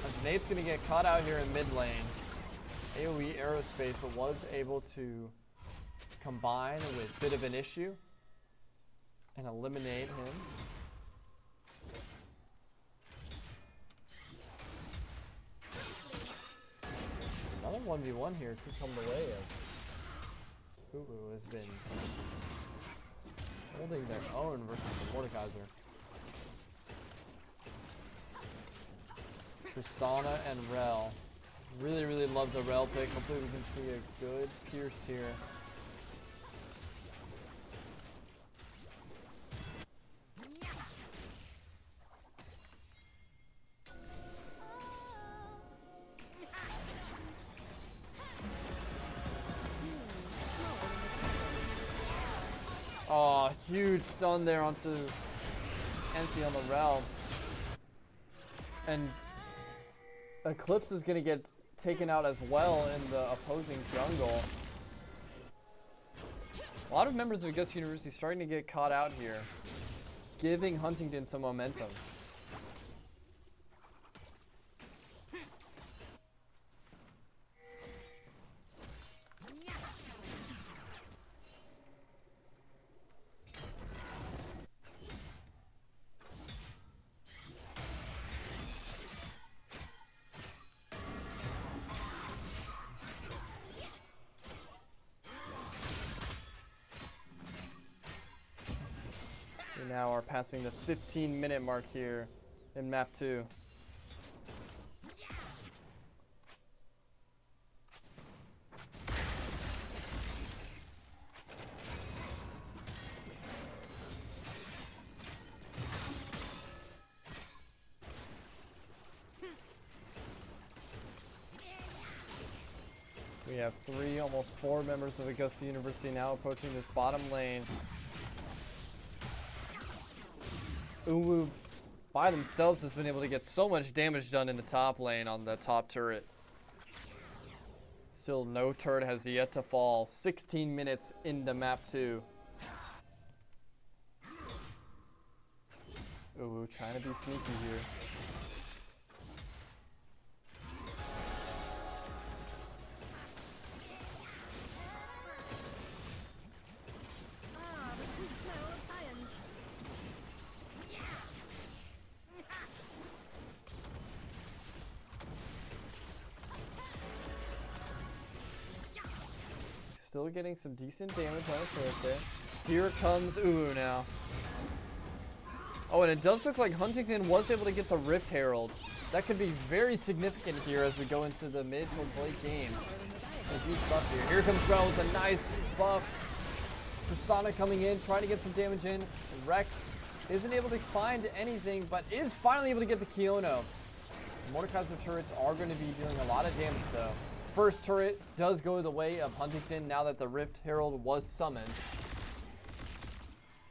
As Nate's going to get caught out here in mid lane. AOE Aerospace was able to combine with Bit of an Issue and eliminate him. Another 1v1 here could come the way of Uwu has been holding their own versus the Mordekaiser. Tristana and Rel. Really, really love the Rel pick. Hopefully we can see a good Pierce here. Oh, huge stun there onto Envy on the Rel. And Eclipse is going to get taken out as well in the opposing jungle. A lot of members of Augusta University starting to get caught out here, giving Huntingdon some momentum. We now are passing the 15-minute mark here in map 2. We have 3, almost 4 members of Augusta University now approaching this bottom lane. Uwu by themselves has been able to get so much damage done in the top lane on the top turret. Still no turret has yet to fall. 16 minutes into map 2. Uwu trying to be sneaky here. Ah, the sweet smell of science. Still getting some decent damage on the turret there. Here comes Uwu now. Oh, and it does look like Huntingdon was able to get the Rift Herald. That could be very significant here as we go into the mid towards late game. A huge buff here. Here comes Rel with a nice buff. Tristana coming in, trying to get some damage in. Rex isn't able to find anything, but is finally able to get the Kiono. The Mordekaiser turrets are going to be dealing a lot of damage though. First turret does go the way of Huntingdon now that the Rift Herald was summoned.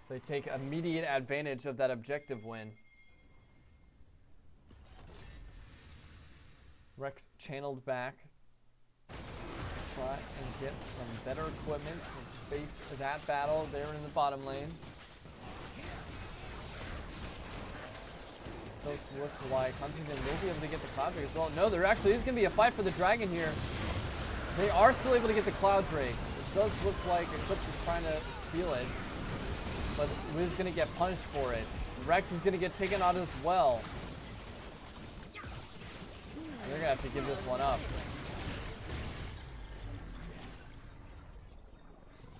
So they take immediate advantage of that objective win. Rex channeled back to try and get some better equipment to face that battle there in the bottom lane. Does look like Huntingdon will be able to get the Cloud Drake as well. No, there actually is going to be a fight for the Dragon here. They are still able to get the Cloud Drake. It does look like Eclipse is trying to steal it, but Wiz is going to get punished for it. Rex is going to get taken out as well. They're going to have to give this one up.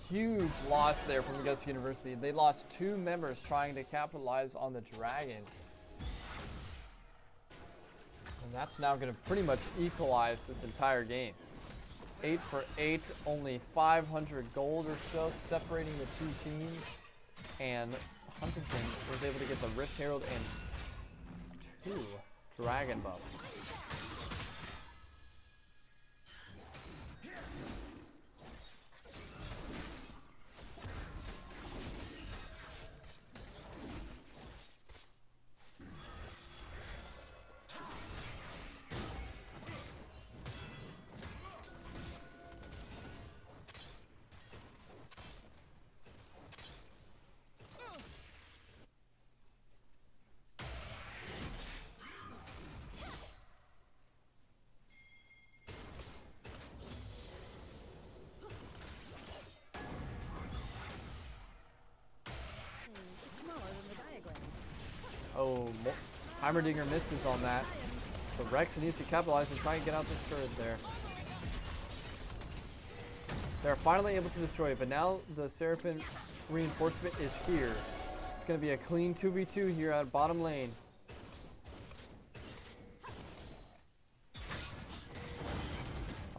Huge loss there from Augusta University. They lost 2 members trying to capitalize on the Dragon. And that's now going to pretty much equalize this entire game. 8 for 8, only 500 gold or so separating the 2 teams. And Huntingdon was able to get the Rift Herald and 2 Dragon buffs. Heimerdinger misses on that. So Rex needs to capitalize and try and get out this turret there. They're finally able to destroy it, but now the Seraphim reinforcement is here. It's going to be a clean 2v2 here at bottom lane.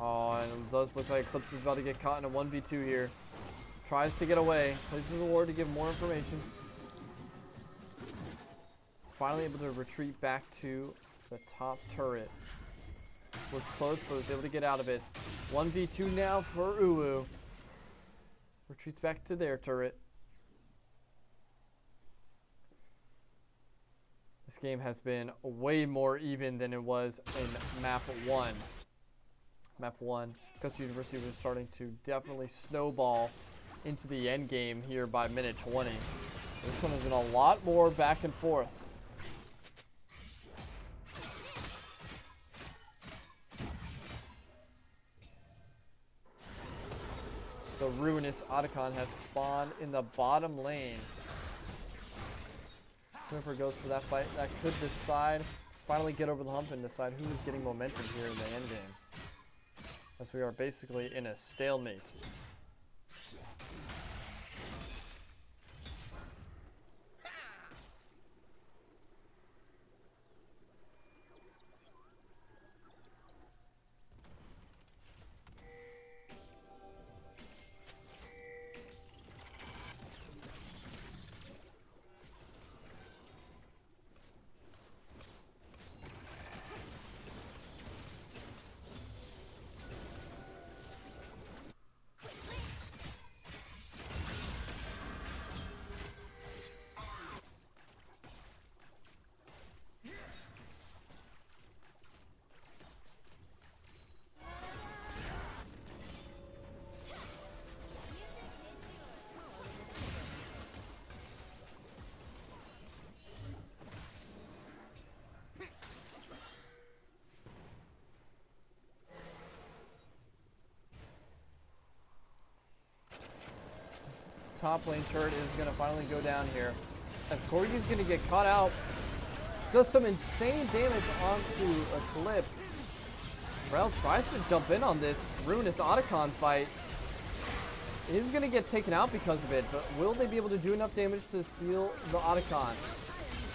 Oh, and it does look like Eclipse is about to get caught in a 1v2 here. Tries to get away. Places a ward to give more information. It's finally able to retreat back to the top turret. Was close, but was able to get out of it. 1v2 now for Uwu. Retreats back to their turret. This game has been way more even than it was in map 1. Map 1, Augusta University was starting to definitely snowball into the end game here by minute 20. This one has been a lot more back and forth. The ruinous Otacon has spawned in the bottom lane. Whoever goes for that fight, that could decide, finally get over the hump and decide who is getting momentum here in the end game. As we are basically in a stalemate. Top lane turret is going to finally go down here. As Corgi's going to get caught out. Does some insane damage onto Eclipse. Rel tries to jump in on this ruinous Otacon fight. Is going to get taken out because of it, but will they be able to do enough damage to steal the Otacon?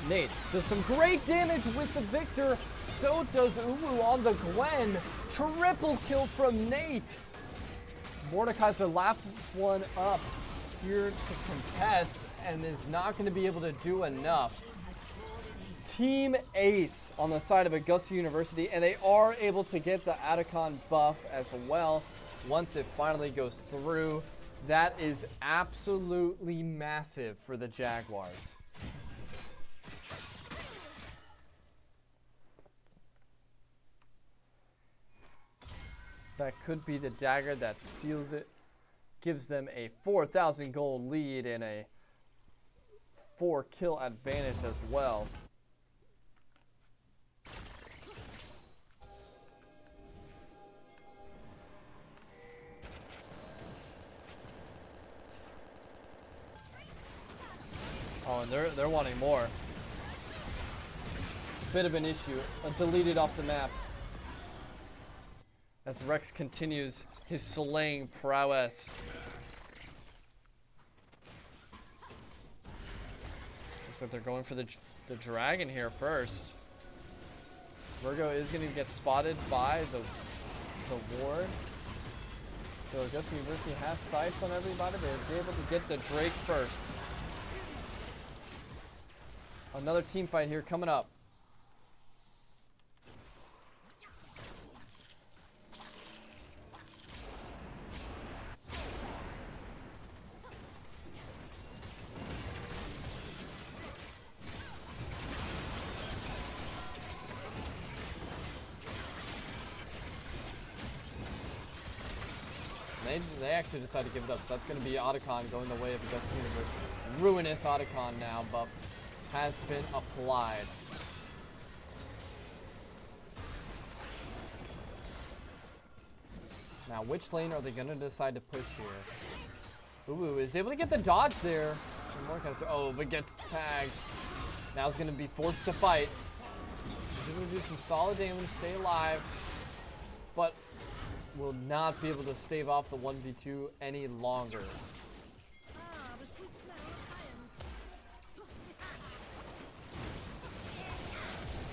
Nate does some great damage with the Victor. So does Uwu on the Gwen. Triple kill from Nate. Mordekaiser last one up here to contest and is not going to be able to do enough. Team Ace on the side of Augusta University, and they are able to get the Otacon buff as well once it finally goes through. That is absolutely massive for the Jaguars. That could be the dagger that seals it. Gives them a 4,000 gold lead and a 4 kill advantage as well. Oh, and they're wanting more. Bit of an issue. Deleted off the map. As Rex continues his slaying prowess. Looks like they're going for the dragon here first. Virgo is going to get spotted by the ward. So Augusta University has sights on everybody. They're able to get the Drake first. Another team fight here coming up. They actually decided to give it up, so that's going to be Otacon going the way of Augusta University. Ruinous Otacon now, buff has been applied. Now, which lane are they going to decide to push here? Uwu is able to get the dodge there. Oh, but gets tagged. Now he's going to be forced to fight. He's going to do some solid damage, stay alive, but will not be able to stave off the 1v2 any longer. Ah, the sweet smell of science.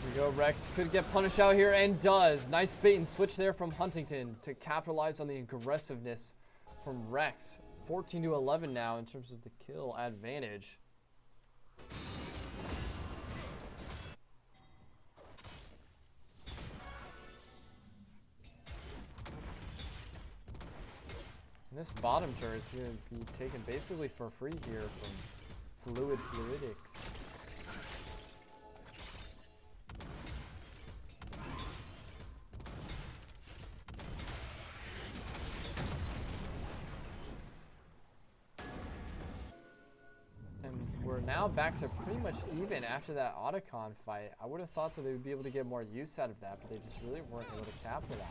Here we go, Rex could get punished out here and does. Nice bait and switch there from Huntingdon to capitalize on the aggressiveness from Rex. 14 to 11 now in terms of the kill advantage. And this bottom turret's going to be taken basically for free here from Fluidics. And we're now back to pretty much even after that Otacon fight. I would have thought that they would be able to get more use out of that, but they just really weren't able to capitalize.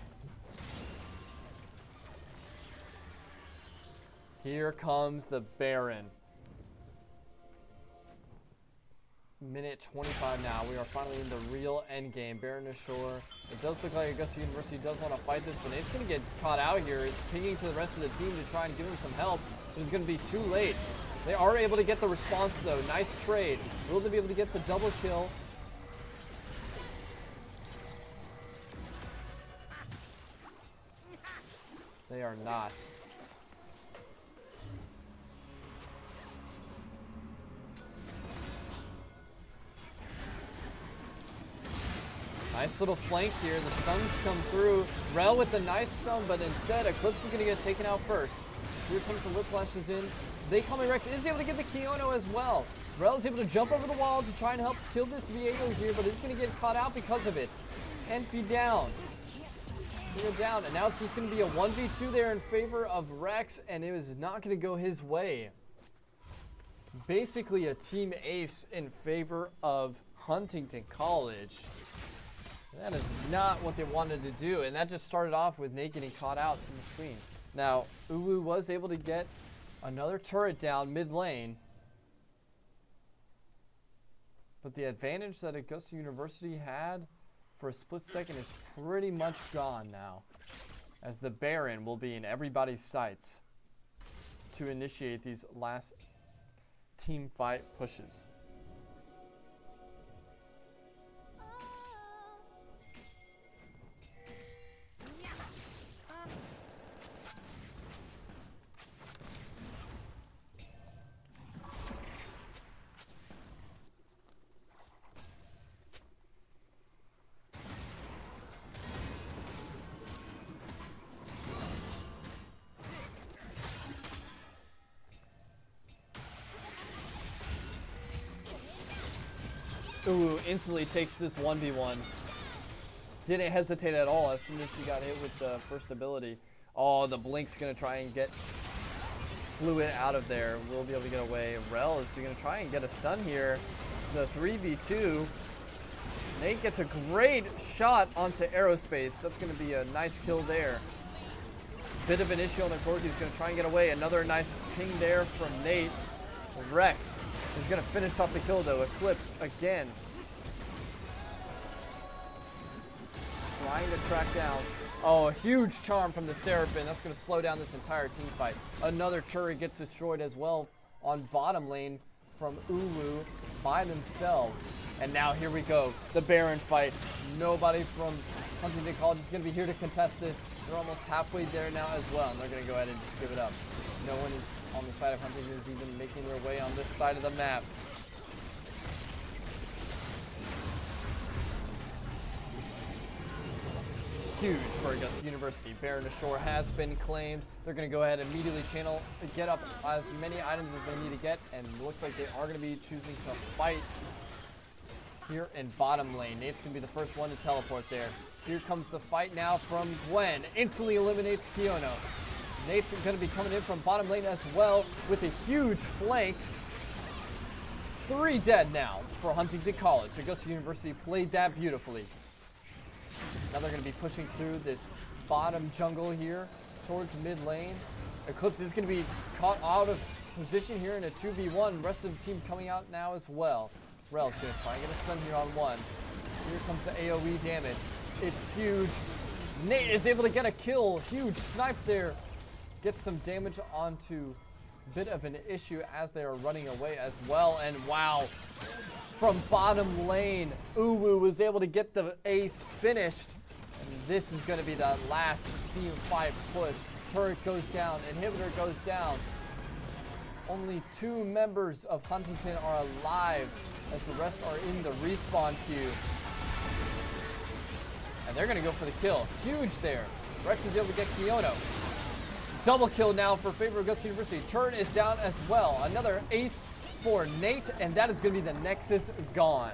Here comes the Baron. Minute 25 now. We are finally in the real end game. Baron ashore. It does look like Augusta University does want to fight this, but it's going to get caught out here. It's pinging to the rest of the team to try and give him some help. It's going to be too late. They are able to get the response though. Nice trade. Will they be able to get the double kill? They are not. Nice little flank here. The stuns come through. Rel with the nice stun, but instead Eclipse is going to get taken out first. Here comes the Whiplashes in. They come in. Rex is able to get the Kiono as well. Rel is able to jump over the wall to try and help kill this Viego here, but is going to get caught out because of it. Envy down. Zero down, and now it's just going to be a 1v2 there in favor of Rex, and it is not going to go his way. Basically a team ace in favor of Huntingdon College. That is not what they wanted to do, and that just started off with Nate getting caught out in between. Now, Uwu was able to get another turret down mid lane, but the advantage that Augusta University had for a split second is pretty much gone now, as the Baron will be in everybody's sights to initiate these last team fight pushes. Ooh, instantly takes this 1v1. Didn't hesitate at all as soon as she got hit with the first ability. Oh, the Blink's gonna try and get Fluid out of there. We'll be able to get away. Rel is gonna try and get a stun here. It's a 3v2. Nate gets a great shot onto Aerospace. That's gonna be a nice kill there. Bit of an issue on the court. He's gonna try and get away. Another nice ping there from Nate. Rex is going to finish off the kill though. Eclipse again. Trying to track down. Oh, a huge charm from the Seraphim. That's going to slow down this entire team fight. Another turret gets destroyed as well on bottom lane from Ulu by themselves. And now here we go. The Baron fight. Nobody from Huntingdon College is going to be here to contest this. They're almost halfway there now as well. And they're going to go ahead and just give it up. No one is on the side of Huntingdon is even making their way on this side of the map. Huge for Augusta University. Baron ashore has been claimed. They're going to go ahead and immediately channel, get up as many items as they need to get, and it looks like they are going to be choosing to fight here in bottom lane. Nate's going to be the first one to teleport there. Here comes the fight now from Gwen. Instantly eliminates Kiono. Nate's going to be coming in from bottom lane as well with a huge flank. 3 dead now for Huntingdon College. Augusta University played that beautifully. Now they're going to be pushing through this bottom jungle here towards mid lane. Eclipse is going to be caught out of position here in a 2v1. The rest of the team coming out now as well. Rel's going to try and get a stun here on one. Here comes the AoE damage. It's huge. Nate is able to get a kill. Huge snipe there. Gets some damage onto a bit of an issue as they are running away as well. And wow, from bottom lane, Uwu was able to get the ace finished. And this is going to be the last team fight push. Turret goes down. Inhibitor goes down. Only 2 members of Huntingdon are alive as the rest are in the respawn queue. And they're going to go for the kill. Huge there. Rex is able to get Kiono. Double kill now for favor of Augusta University. Turret is down as well. Another ace for Nate, and that is going to be the Nexus gone.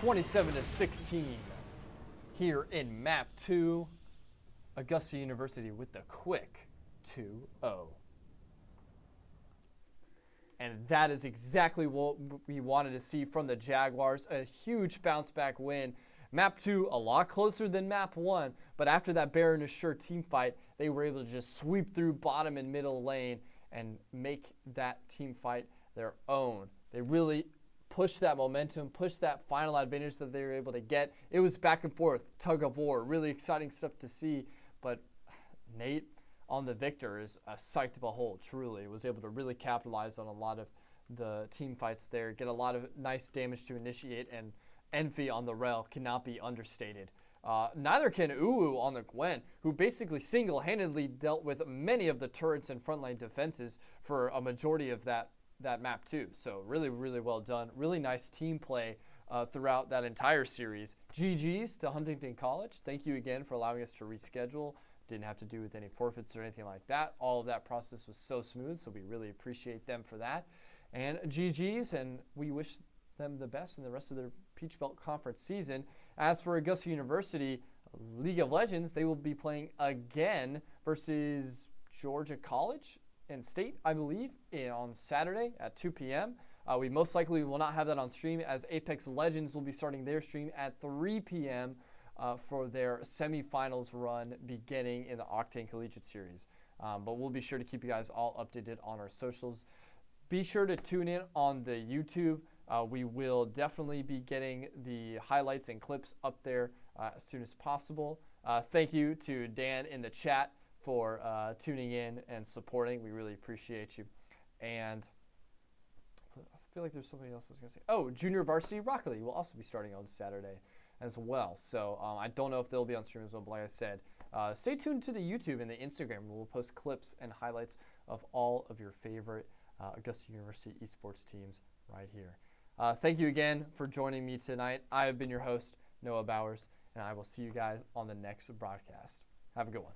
27-16 here in map 2. Augusta University with the quick 2-0. And that is exactly what we wanted to see from the Jaguars. A huge bounce back win. Map 2, a lot closer than Map 1, but after that Baron Assure team fight, they were able to just sweep through bottom and middle lane and make that team fight their own. They really pushed that momentum, pushed that final advantage that they were able to get. It was back and forth, tug of war, really exciting stuff to see, but Nate on the victor is a sight to behold, truly. Was able to really capitalize on a lot of the team fights there, get a lot of nice damage to initiate, and Envy on the Rel cannot be understated. Neither can Uwu on the Gwen, who basically single-handedly dealt with many of the turrets and frontline defenses for a majority of that map too. So really, really well done. Really nice team play throughout that entire series. GG's to Huntingdon College. Thank you again for allowing us to reschedule. Didn't have to do with any forfeits or anything like that. All of that process was so smooth, so we really appreciate them for that. And GG's, and we wish them the best in the rest of their Peach Belt Conference season. As for Augusta University League of Legends, they will be playing again versus Georgia College and State, I believe, on Saturday at 2 p.m. We most likely will not have that on stream, as Apex Legends will be starting their stream at 3 p.m. For their semifinals run beginning in the Octane Collegiate Series. But we'll be sure to keep you guys all updated on our socials. Be sure to tune in on the YouTube. We will definitely be getting the highlights and clips up there as soon as possible. Thank you to Dan in the chat for tuning in and supporting. We really appreciate you. And I feel like there's something else I was going to say. Oh, Junior Varsity Rocket League will also be starting on Saturday as well. So I don't know if they'll be on stream as well, but like I said, stay tuned to the YouTube and the Instagram. We'll post clips and highlights of all of your favorite Augusta University esports teams right here. Thank you again for joining me tonight. I have been your host, Noah Bowers, and I will see you guys on the next broadcast. Have a good one.